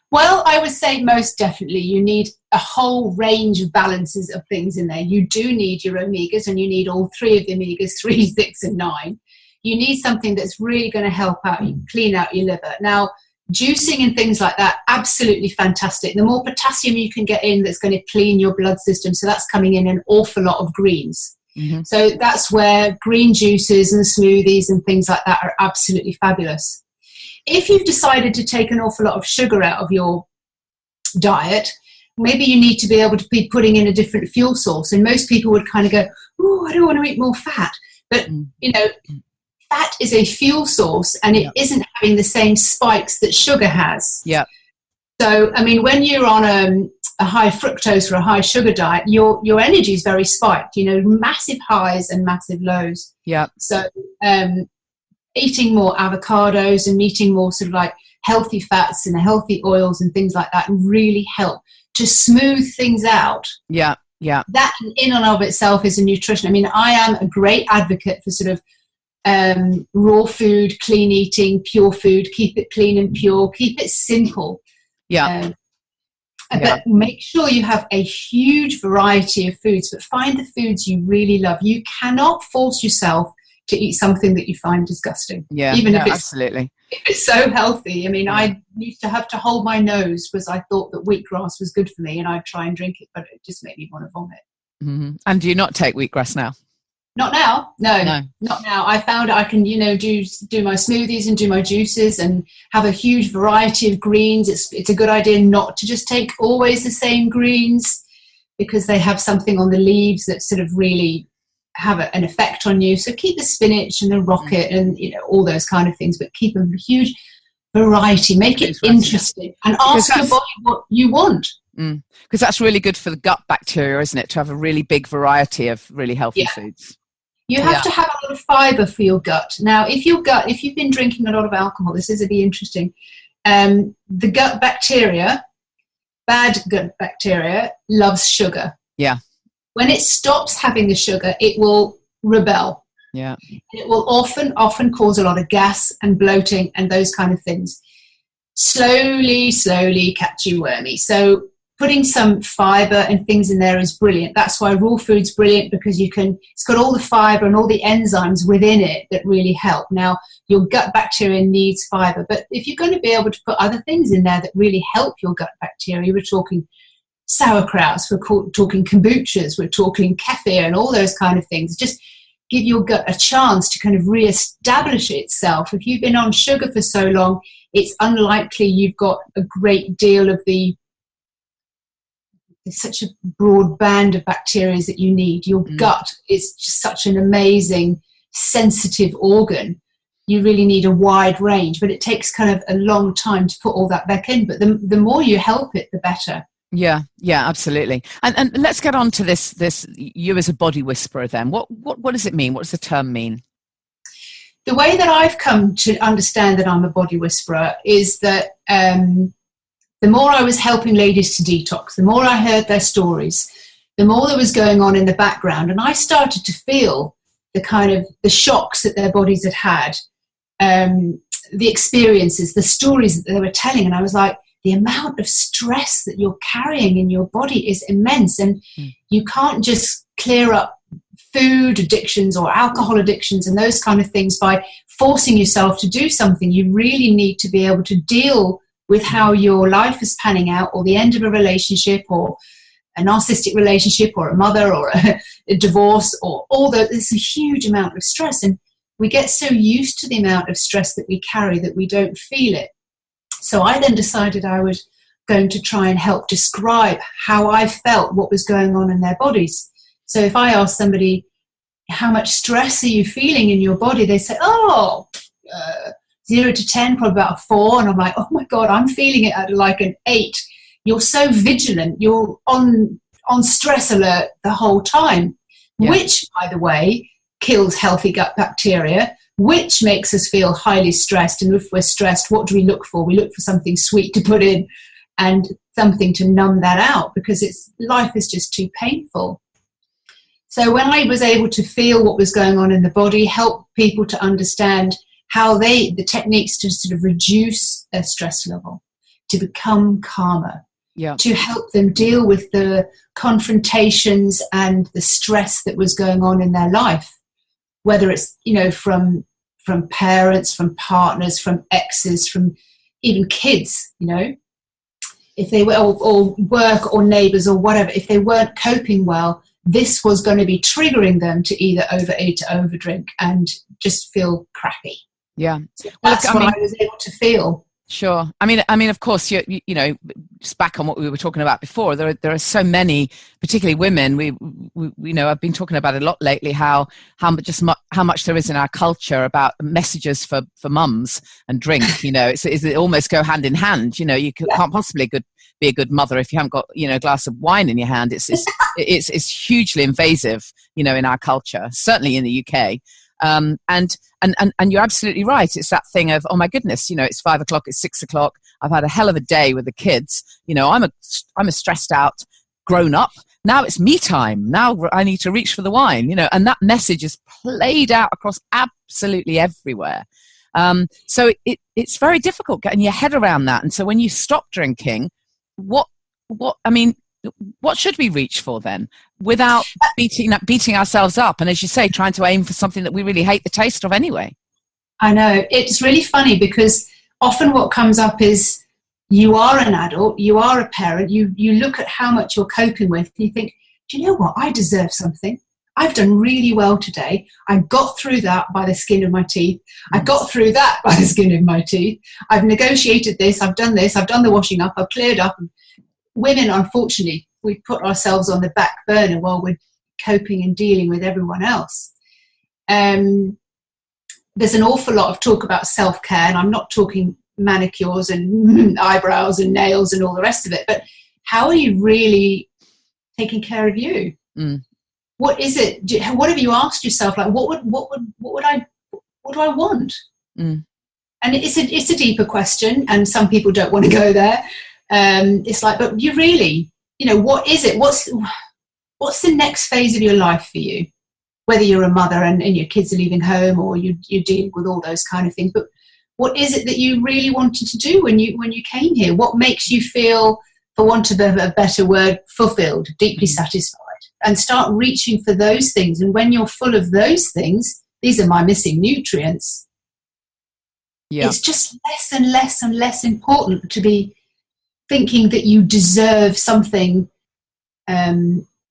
Well, I would say most definitely you need a whole range of balances of things in there. You do need your omegas, and you need all three of the omegas, 3, 6, and 9. You need something that's really going to help out, clean out your liver. Now, juicing and things like that, absolutely fantastic. The more potassium you can get in, that's going to clean your blood system. So that's coming in an awful lot of greens. Mm-hmm. So that's where green juices and smoothies and things like that are absolutely fabulous. If you've decided to take an awful lot of sugar out of your diet, maybe you need to be able to be putting in a different fuel source. And most people would kind of go, oh, I don't want to eat more fat. But, fat is a fuel source, and it isn't having the same spikes that sugar has. Yeah. So, I mean, when you're on a high fructose or a high sugar diet, your energy is very spiked, massive highs and massive lows. Yeah. So eating more avocados and eating more sort of like healthy fats and healthy oils and things like that really help to smooth things out. Yeah. Yeah. That in and of itself is a nutrition. I mean, I am a great advocate for sort of raw food, clean eating, pure food, keep it clean and pure, keep it simple. Yeah. But make sure you have a huge variety of foods, but find the foods you really love. You cannot force yourself to eat something that you find disgusting. Yeah, even if absolutely. If it's so healthy. I mean, I used to have to hold my nose because I thought that wheatgrass was good for me, and I'd try and drink it, but it just made me want to vomit. Mm-hmm. And do you not take wheatgrass now? Not now. No, not now. I found I can, do my smoothies and do my juices and have a huge variety of greens. It's a good idea not to just take always the same greens, because they have something on the leaves that sort of really have an effect on you. So keep the spinach and the rocket and, all those kind of things, but keep a huge variety. Make it interesting and ask your body what you want. Because that's really good for the gut bacteria, isn't it? To have a really big variety of really healthy foods. You have to have a lot of fibre for your gut. Now, if you've been drinking a lot of alcohol, this is going to be interesting. The gut bacteria, bad gut bacteria, loves sugar. Yeah. When it stops having the sugar, it will rebel. Yeah. It will often cause a lot of gas and bloating and those kind of things. Slowly, catchy wormy. So putting some fibre and things in there is brilliant. That's why raw food's brilliant, because it's got all the fibre and all the enzymes within it that really help. Now, your gut bacteria needs fibre, but if you're going to be able to put other things in there that really help your gut bacteria, we're talking sauerkrauts, we're talking kombuchas, we're talking kefir and all those kind of things. Just give your gut a chance to kind of re-establish itself. If you've been on sugar for so long, it's unlikely you've got a great deal of there's such a broad band of bacteria that you need. Your gut is just such an amazing, sensitive organ. You really need a wide range, but it takes kind of a long time to put all that back in. But the more you help it, the better. Yeah, absolutely. And let's get on to this. You as a body whisperer, then, what does it mean? What does the term mean? The way that I've come to understand that I'm a body whisperer is that the more I was helping ladies to detox, the more I heard their stories, the more there was going on in the background, and I started to feel the shocks that their bodies had, the experiences, the stories that they were telling, and I was like, the amount of stress that you're carrying in your body is immense, and you can't just clear up food addictions or alcohol addictions and those kind of things by forcing yourself to do something. You really need to be able to deal with how your life is panning out, or the end of a relationship, or a narcissistic relationship, or a mother, or a divorce, or all that. There's a huge amount of stress, and we get so used to the amount of stress that we carry that we don't feel it. So I then decided I was going to try and help describe how I felt, what was going on in their bodies. So if I ask somebody, how much stress are you feeling in your body? They say, 0 to 10, probably about a 4. And I'm like, oh my God, I'm feeling it at like an 8. You're so vigilant. You're on stress alert the whole time, which, by the way, kills healthy gut bacteria, which makes us feel highly stressed. And if we're stressed, what do we look for? We look for something sweet to put in and something to numb that out, because life is just too painful. So when I was able to feel what was going on in the body, help people to understand how the techniques to sort of reduce their stress level, to become calmer, to help them deal with the confrontations and the stress that was going on in their life, whether it's, from parents, from partners, from exes, from, even kids, you know, if they were, or work or neighbours or whatever, if they weren't coping well, this was going to be triggering them to either overeat or overdrink and just feel crappy. Yeah. So that's what I was able to feel. Sure. I mean, of course, you know, just back on what we were talking about before, there are so many, particularly women. We you know, I've been talking about it a lot lately, how much there is in our culture about messages for mums and drink. You know, it almost go hand in hand. You know, you can't possibly be a good mother if you haven't got, you know, a glass of wine in your hand. It's hugely invasive, you know, in our culture, certainly in the UK. And you're absolutely right. It's that thing of, oh my goodness, you know, it's 5 o'clock, it's 6 o'clock. I've had a hell of a day with the kids. You know, I'm a stressed out grown up. Now it's me time. Now I need to reach for the wine, you know, and that message is played out across absolutely everywhere. So it's very difficult getting your head around that. And so when you stop drinking, what should we reach for then, without beating ourselves up? And as you say, trying to aim for something that we really hate the taste of anyway. I know. It's really funny because often what comes up is you are an adult, you are a parent, you look at how much you're coping with, and you think, do you know what? I deserve something. I've done really well today. I got through that by the skin of my teeth. I got through that by the skin of my teeth. I've negotiated this. I've done the washing up. I've cleared up. Women, unfortunately, we put ourselves on the back burner while we're coping and dealing with everyone else. There's an awful lot of talk about self-care, and I'm not talking manicures and eyebrows and nails and all the rest of it, but how are you really taking care of you? What is it? What have you asked yourself? Like, what do I want? And it's a deeper question, and some people don't want to go there. It's like, but you really, you know, what is it? What's the next phase of your life for you? Whether you're a mother and your kids are leaving home, or you're dealing with all those kind of things. But what is it that you really wanted to do when you came here? What makes you feel, for want of a better word, fulfilled, deeply satisfied? And start reaching for those things. And when you're full of those things, these are my missing nutrients. Yeah. It's just less and less and less important to be thinking that you deserve something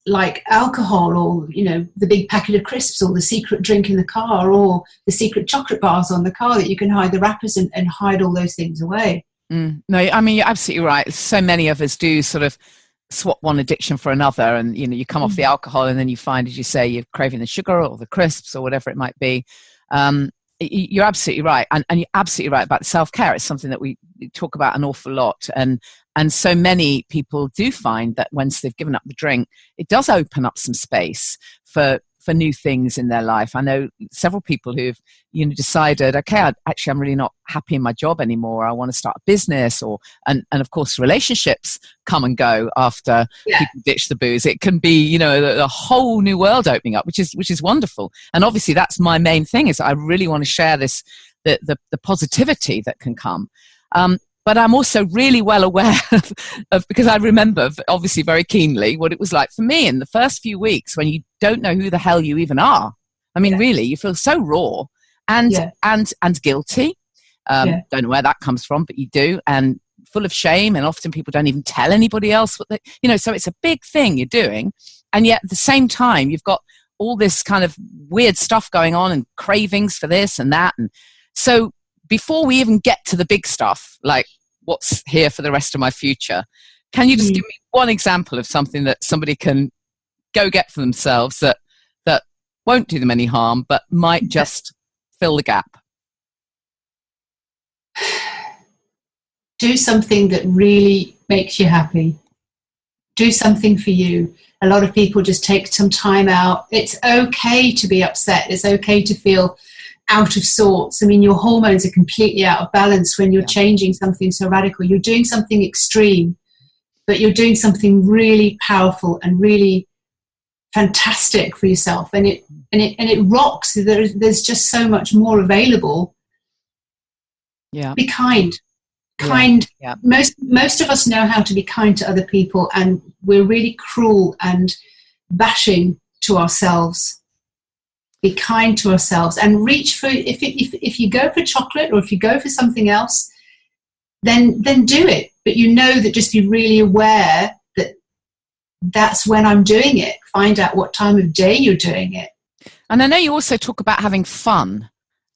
like alcohol, or, you know, the big packet of crisps, or the secret drink in the car, or the secret chocolate bars on the car that you can hide the wrappers and hide all those things away. No, I mean, you're absolutely right. So many of us do sort of swap one addiction for another, and, you know, you come off the alcohol and then you find, as you say, you're craving the sugar or the crisps or whatever it might be. You're absolutely right, and you're absolutely right about self-care. It's something that we talk about an awful lot, and so many people do find that once they've given up the drink, it does open up some space for new things in their life. I know several people who've, you know, decided, okay, I'm really not happy in my job anymore. I want to start a business, and of course, relationships come and go after people ditch the booze. It can be, you know, a whole new world opening up, which is wonderful. And obviously, that's my main thing, is I really want to share this, the positivity that can come. But I'm also really well aware of, because I remember obviously very keenly what it was like for me in the first few weeks when you don't know who the hell you even are. I mean, really, you feel so raw and guilty. Don't know where that comes from, but you do, and full of shame. And often people don't even tell anybody else what you know, so it's a big thing you're doing. And yet at the same time, you've got all this kind of weird stuff going on and cravings for this and that. And so before we even get to the big stuff, like what's here for the rest of my future, can you just give me one example of something that somebody can go get for themselves that won't do them any harm, but might just fill the gap? Do something that really makes you happy. Do something for you. A lot of people just take some time out. It's okay to be upset. It's okay to feel out of sorts. I mean, your hormones are completely out of balance when you're changing something so radical. You're doing something extreme, but you're doing something really powerful and really fantastic for yourself. And it rocks. There's just so much more available. Yeah. Be kind. Yeah. Most of us know how to be kind to other people, and we're really cruel and bashing to ourselves. Be kind to ourselves and reach for, if you go for chocolate or if you go for something else, then do it. But you know that just be really aware that that's when I'm doing it. Find out what time of day you're doing it. And I know you also talk about having fun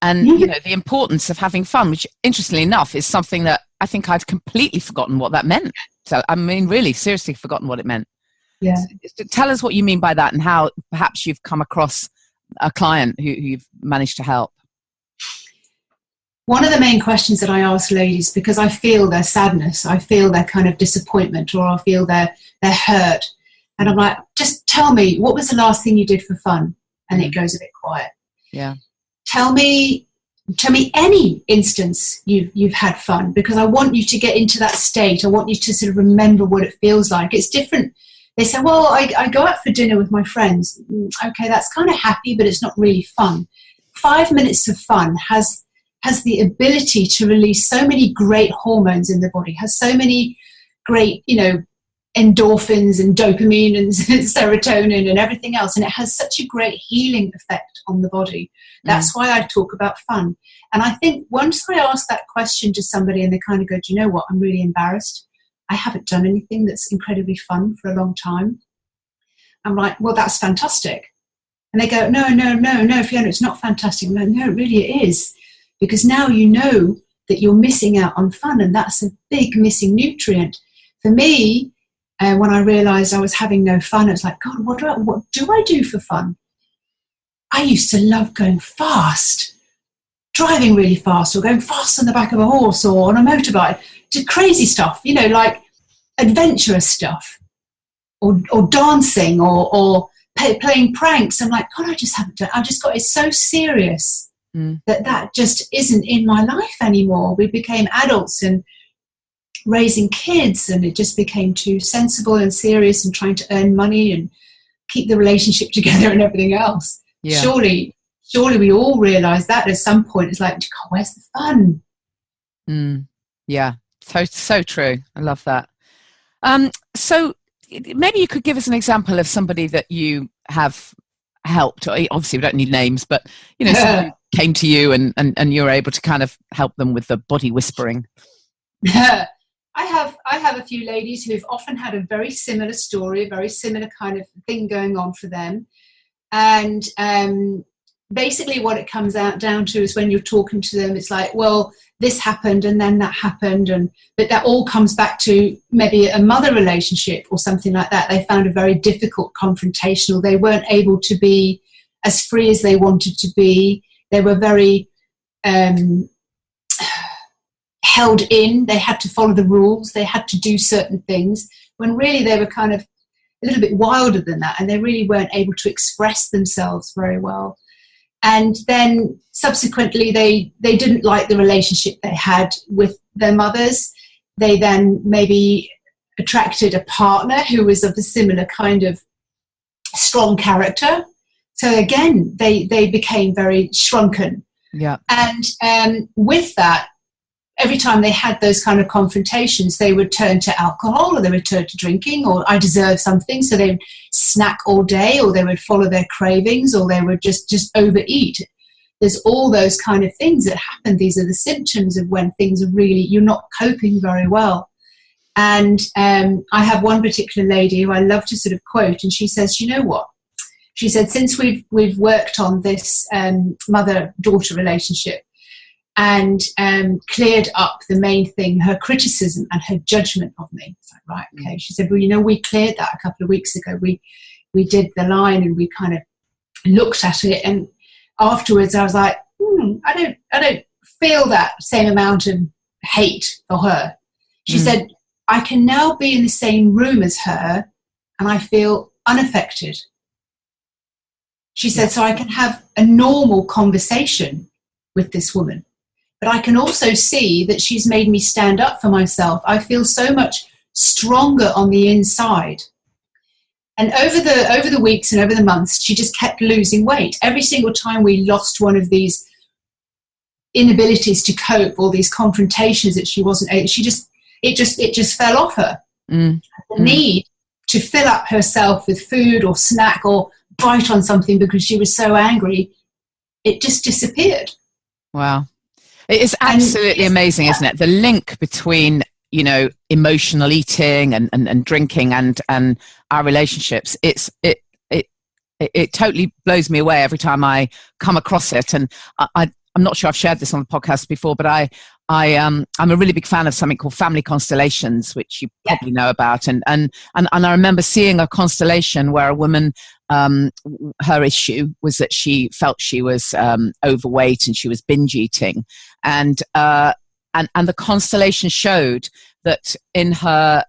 and Mm-hmm. you know, the importance of having fun, which interestingly enough is something that I think I'd completely forgotten what that meant. So, I mean, really seriously forgotten what it meant. Yeah. So tell us what you mean by that and how perhaps you've come across a client who you've managed to help. One of the main questions that I ask ladies, because I feel their sadness, I feel their kind of disappointment, or I feel their hurt. And I'm like, just tell me, what was the last thing you did for fun? And it goes a bit quiet. Yeah. Tell me any instance you've had fun, because I want you to get into that state. I want you to sort of remember what it feels like. It's different. They say, well, I go out for dinner with my friends. Okay, that's kind of happy, but it's not really fun. 5 minutes of fun has the ability to release so many great hormones in the body, has so many great, endorphins and dopamine and serotonin and everything else. And it has such a great healing effect on the body. That's why I talk about fun. And I think once I ask that question to somebody and they kind of go, do you know what? I'm really embarrassed. I haven't done anything that's incredibly fun for a long time. I'm like, well, that's fantastic. And they go, no, Fiona, it's not fantastic. I'm like, no, really it is. Because now you know that you're missing out on fun, and that's a big missing nutrient. For me, when I realised I was having no fun, I was like, God, what do I do for fun? I used to love going fast, driving really fast, or going fast on the back of a horse or on a motorbike, to crazy stuff, like adventurous stuff, or dancing, or playing pranks. I'm like, God, I just haven't done. I just got it so serious. That just isn't in my life anymore. We became adults and raising kids, and it just became too sensible and serious and trying to earn money and keep the relationship together and everything else. Yeah. Surely we all realise that at some point. It's like, God, where's the fun? Yeah, so true. I love that. So maybe you could give us an example of somebody that you have helped. Obviously we don't need names, but somebody came to you and you're able to kind of help them with the body whispering. I have a few ladies who've often had a very similar story, a very similar kind of thing going on for them. And basically what it comes down to is when you're talking to them, it's like, well, this happened and then that happened, but that all comes back to maybe a mother relationship or something like that. They found it very difficult, confrontational. They weren't able to be as free as they wanted to be. They were very held in. They had to follow the rules. They had to do certain things, when really they were kind of a little bit wilder than that, and they really weren't able to express themselves very well. And then subsequently they didn't like the relationship they had with their mothers. They then maybe attracted a partner who was of a similar kind of strong character. So again, they became very shrunken. Yeah. And with that, every time they had those kind of confrontations, they would turn to alcohol, or they would turn to drinking, or I deserve something. So they would snack all day, or they would follow their cravings, or they would just overeat. There's all those kind of things that happen. These are the symptoms of when things are really, you're not coping very well. And I have one particular lady who I love to sort of quote, and she says, you know what? She said, since we've worked on this mother-daughter relationship, and cleared up the main thing, her criticism and her judgment of me. It's like, right, okay. She said, well, we cleared that a couple of weeks ago. We did the line and we kind of looked at it, and afterwards I was like, I don't feel that same amount of hate for her. She said, I can now be in the same room as her and I feel unaffected. She said, so I can have a normal conversation with this woman. But I can also see that she's made me stand up for myself. I feel so much stronger on the inside. And over the weeks and over the months, she just kept losing weight. Every single time we lost one of these inabilities to cope, or these confrontations that she wasn't able, it just fell off her. The need to fill up herself with food or snack or bite on something because she was so angry, it just disappeared. Wow. It is absolutely amazing, isn't it? The link between, you know, emotional eating and drinking and our relationships. It totally blows me away every time I come across it. And I'm not sure I've shared this on the podcast before, but I'm a really big fan of something called family constellations, which you probably know about. And I remember seeing a constellation where a woman, her issue was that she felt she was overweight and she was binge eating, and the constellation showed that in her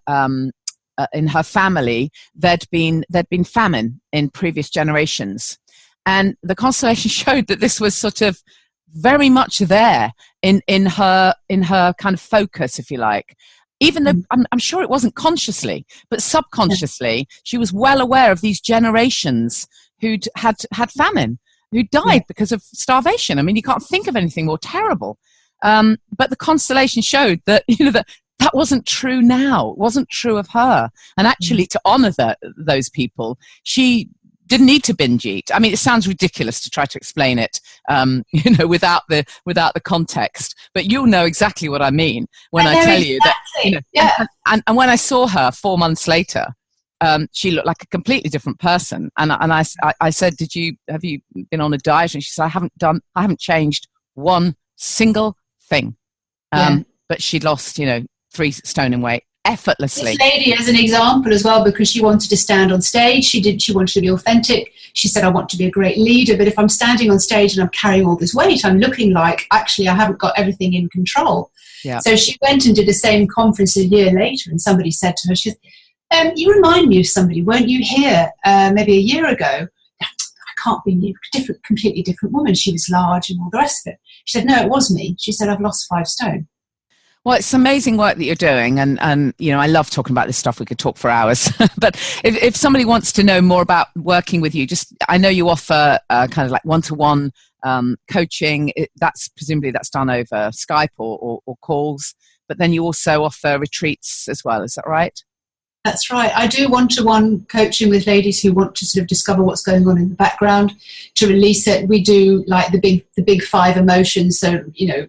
family there'd been famine in previous generations, and the constellation showed that this was sort of very much there in her kind of focus, if you like. Even though I'm sure it wasn't consciously, but subconsciously, she was well aware of these generations who'd had famine, who died because of starvation. I mean, you can't think of anything more terrible. But the constellation showed that, you know, that wasn't true now. It wasn't true of her. And actually, to honor those people, she didn't need to binge eat. I mean, it sounds ridiculous to try to explain it, you know, without the context. But you'll know exactly what I mean when I tell you that. You know, and when I saw her 4 months later, she looked like a completely different person. And I said, have you been on a diet? And she said, I haven't changed one single thing. But she'd lost, you know, 3 stone in weight effortlessly. This lady as an example as well, because she wanted to stand on stage. She wanted to be authentic. She said, I want to be a great leader, but if I'm standing on stage and I'm carrying all this weight, I'm looking like actually I haven't got everything in control. Yeah. So she went and did the same conference a year later, and somebody said to her, she said, you remind me of somebody, weren't you here maybe a year ago? I can't be you, completely different woman. She was large and all the rest of it. She said, no, it was me. She said, I've lost 5 stone. Well, it's amazing work that you're doing, and you know, I love talking about this stuff. We could talk for hours. But if somebody wants to know more about working with you, I know you offer kind of like one-to-one coaching. That's presumably done over Skype or calls. But then you also offer retreats as well. Is that right? That's right. I do one-to-one coaching with ladies who want to sort of discover what's going on in the background, to release it. We do like the big 5 emotions. So, you know,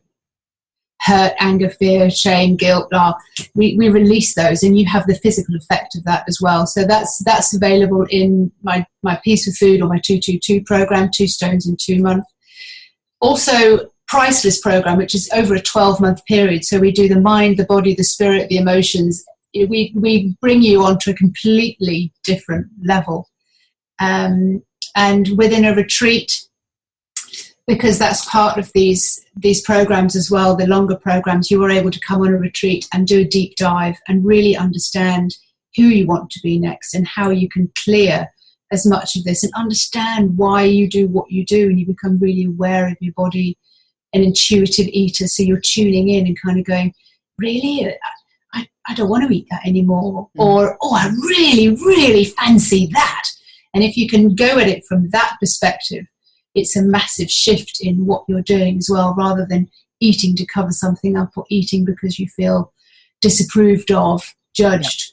hurt, anger, fear, shame, guilt, blah. We release those, and you have the physical effect of that as well. So that's available in my Peace with Food or my 222 program, 2 stones in 2 months. Also, Priceless program, which is over a 12-month period. So we do the mind, the body, the spirit, the emotions. We bring you onto a completely different level. And within a retreat, because that's part of these programs as well, the longer programs, you are able to come on a retreat and do a deep dive and really understand who you want to be next and how you can clear as much of this and understand why you do what you do, and you become really aware of your body, an intuitive eater. So you're tuning in and kind of going, really? I don't want to eat that anymore. Or, oh, I really, really fancy that. And if you can go at it from that perspective, it's a massive shift in what you're doing as well, rather than eating to cover something up or eating because you feel disapproved of, judged.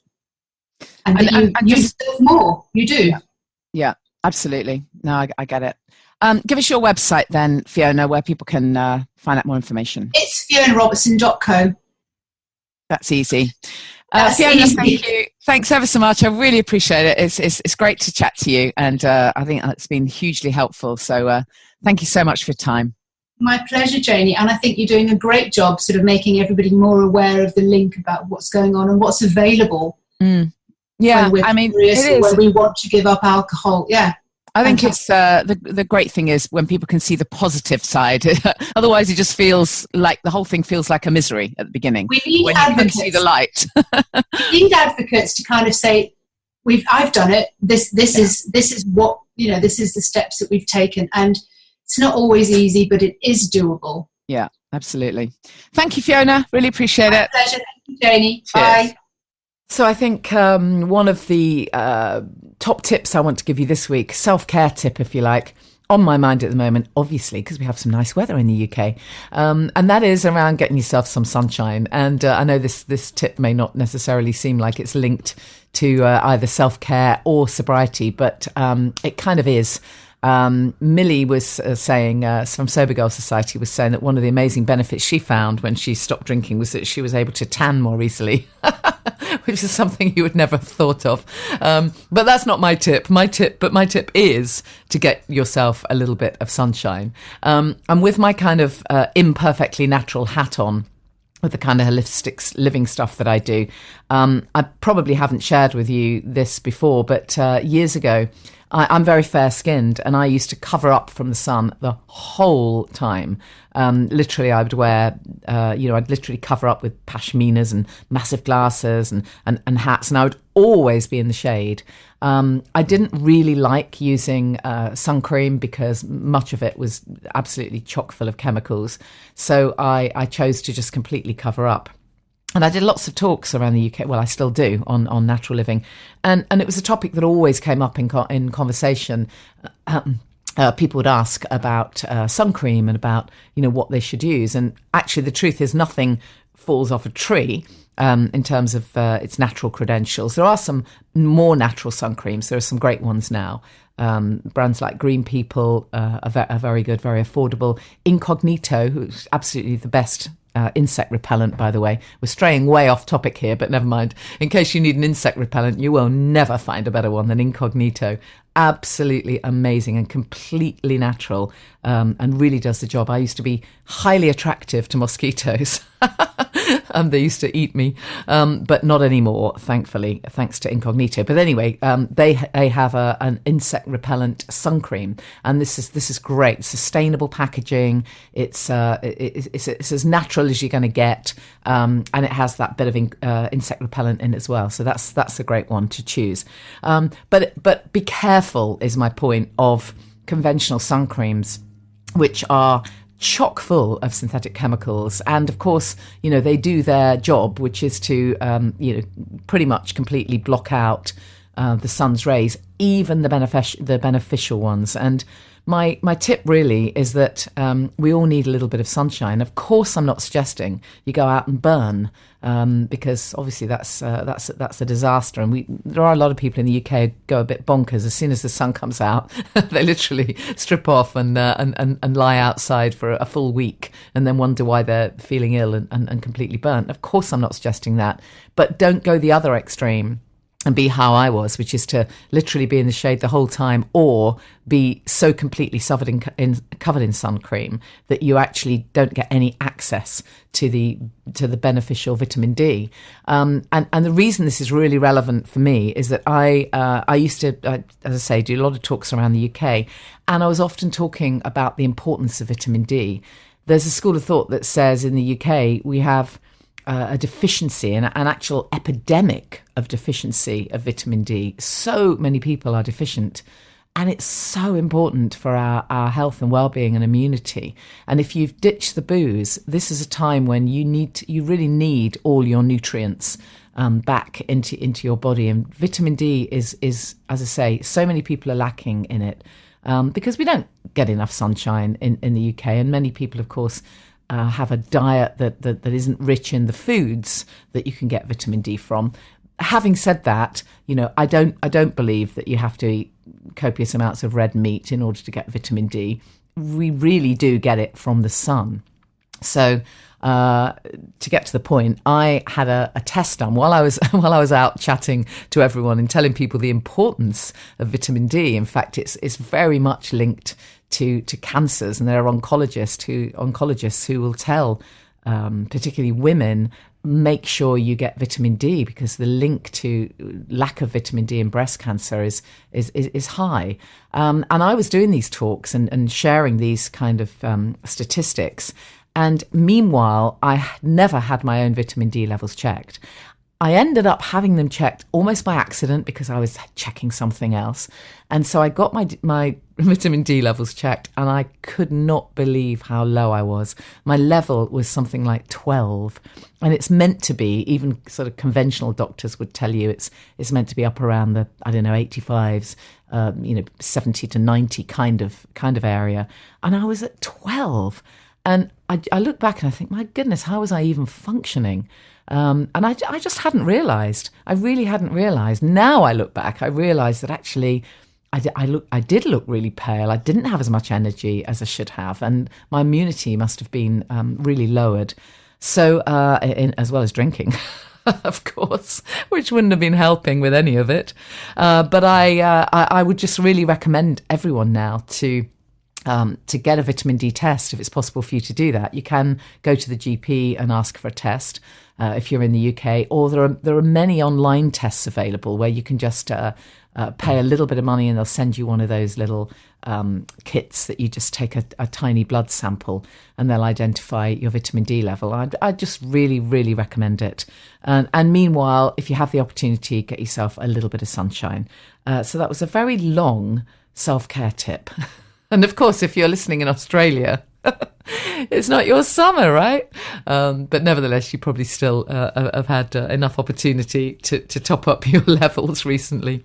Yeah. And you deserve more. You do. Yeah, absolutely. No, I get it. Give us your website then, Fiona, where people can find out more information. It's FionaRobertson.co. That's easy. Fiona, easy. Thank you. Thanks ever so much. I really appreciate it. It's great to chat to you, and I think it's been hugely helpful. So thank you so much for your time. My pleasure, Janey. And I think you're doing a great job sort of making everybody more aware of the link about what's going on and what's available. Yeah, I mean, it is. When we want to give up alcohol. Yeah. I think it's the great thing is when people can see the positive side. Otherwise, it just feels like the whole thing feels like a misery at the beginning. We need when advocates. You can see the light. We need advocates to kind of say, I've done it. This is what, you know, this is the steps that we've taken, and it's not always easy, but it is doable. Yeah, absolutely. Thank you, Fiona. Really appreciate it. My pleasure. Thank you, Janey. Cheers. Bye. So I think one of the top tips I want to give you this week, self-care tip, if you like, on my mind at the moment, obviously, because we have some nice weather in the UK, and that is around getting yourself some sunshine. And I know this tip may not necessarily seem like it's linked to either self-care or sobriety, but it kind of is. Millie was saying, from Sober Girl Society was saying that one of the amazing benefits she found when she stopped drinking was that she was able to tan more easily, which is something you would never have thought of. But that's not my tip. My tip is to get yourself a little bit of sunshine. And with my kind of imperfectly natural hat on, with the kind of holistic living stuff that I do, I probably haven't shared with you this before, but years ago, I'm very fair-skinned, and I used to cover up from the sun the whole time. Literally, I would wear, I'd literally cover up with pashminas and massive glasses and hats, and I would always be in the shade. I didn't really like using sun cream because much of it was absolutely chock full of chemicals. So I chose to just completely cover up. And I did lots of talks around the UK. Well, I still do on natural living, and it was a topic that always came up in conversation. People would ask about sun cream and about what they should use. And actually, the truth is, nothing falls off a tree in terms of its natural credentials. There are some more natural sun creams. There are some great ones now. Brands like Green People are very good, very affordable. Incognito, who's absolutely the best insect repellent, by the way. We're straying way off topic here, but never mind. In case you need an insect repellent, you will never find a better one than Incognito. Absolutely amazing and completely natural, and really does the job. I used to be highly attractive to mosquitoes. They used to eat me, but not anymore, thankfully, thanks to Incognito. But anyway, they have an insect repellent sun cream, and this is great. Sustainable packaging. It's as natural as you're going to get, and it has that bit of insect repellent in it as well. So that's a great one to choose. But be careful, is my point, of conventional sun creams, which are chock full of synthetic chemicals, and of course they do their job, which is to pretty much completely block out the sun's rays, even the beneficial ones. And my tip really is that we all need a little bit of sunshine. Of course, I'm not suggesting you go out and burn, because obviously that's a disaster. And there are a lot of people in the UK who go a bit bonkers as soon as the sun comes out. They literally strip off and lie outside for a full week, and then wonder why they're feeling ill and completely burnt. Of course, I'm not suggesting that, but don't go the other extreme and be how I was, which is to literally be in the shade the whole time, or be so completely covered in sun cream that you actually don't get any access to the beneficial vitamin D. And the reason this is really relevant for me is that I used to, as I say, do a lot of talks around the UK, and I was often talking about the importance of vitamin D. There's a school of thought that says in the UK we have a deficiency, an actual epidemic of deficiency of vitamin D. So many people are deficient, and it's so important for our health and well-being and immunity. And if you've ditched the booze, this is a time when you really need all your nutrients back into your body. And vitamin D is, as I say, so many people are lacking in it because we don't get enough sunshine in the UK, and many people, of course, have a diet that isn't rich in the foods that you can get vitamin D from. Having said that, I don't believe that you have to eat copious amounts of red meat in order to get vitamin D. We really do get it from the sun. So to get to the point, I had a test done while I was out chatting to everyone and telling people the importance of vitamin D. In fact, it's very much linked to cancers, and there are oncologists who will tell particularly women, make sure you get vitamin D, because the link to lack of vitamin D in breast cancer is high. And I was doing these talks and sharing these kind of statistics. And meanwhile, I never had my own vitamin D levels checked. I ended up having them checked almost by accident because I was checking something else. And so I got my vitamin D levels checked, and I could not believe how low I was. My level was something like 12. And it's meant to be, even sort of conventional doctors would tell you, it's meant to be up around the, 85s, 70 to 90 kind of area. And I was at 12. And I look back and I think, my goodness, how was I even functioning? And I just hadn't realised. I really hadn't realised. Now I look back, I realise that actually I did look really pale. I didn't have as much energy as I should have, and my immunity must have been really lowered. So, as well as drinking, of course, which wouldn't have been helping with any of it. But I would just really recommend everyone now to get a vitamin D test if it's possible for you to do that. You can go to the GP and ask for a test if you're in the UK, or there are many online tests available where you can just pay a little bit of money and they'll send you one of those little kits that you just take a tiny blood sample and they'll identify your vitamin D level. I just really, really recommend it. And meanwhile, if you have the opportunity, get yourself a little bit of sunshine. So that was a very long self-care tip. And of course, if you're listening in Australia, it's not your summer, right? But nevertheless, you probably still have had enough opportunity to top up your levels recently.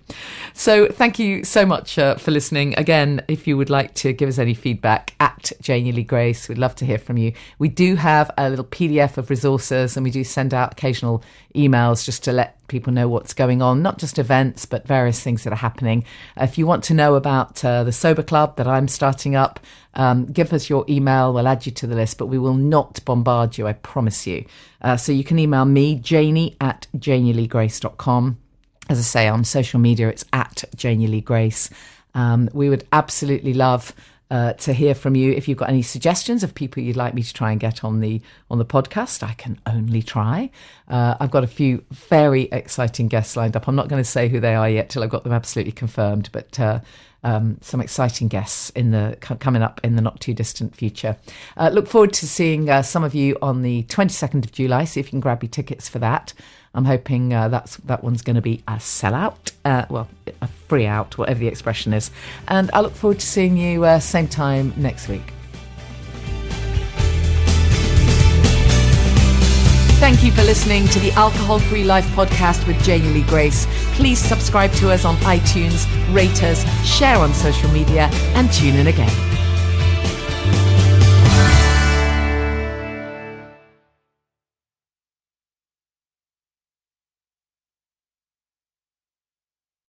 So thank you so much for listening. Again, if you would like to give us any feedback at Janey Lee Grace, we'd love to hear from you. We do have a little PDF of resources, and we do send out occasional emails just to let people know what's going on, not just events, but various things that are happening. If you want to know about the Sober Club that I'm starting up, give us your email. We'll add you to the list, but we will not bombard you, I promise you. So you can email me, Janey at janeyleegrace.com. As I say, on social media, it's at Janey Lee Grace. We would absolutely love to hear from you. If you've got any suggestions of people you'd like me to try and get on the podcast, I can only try. I've got a few very exciting guests lined up. I'm not going to say who they are yet till I've got them absolutely confirmed, but some exciting guests coming up in the not too distant future. Look forward to seeing some of you on the 22nd of July. See if you can grab your tickets for that. I'm hoping that one's going to be a sellout, a free out, whatever the expression is. And I look forward to seeing you same time next week. Thank you for listening to the Alcohol Free Life podcast with Janey Lee Grace. Please subscribe to us on iTunes, rate us, share on social media, and tune in again.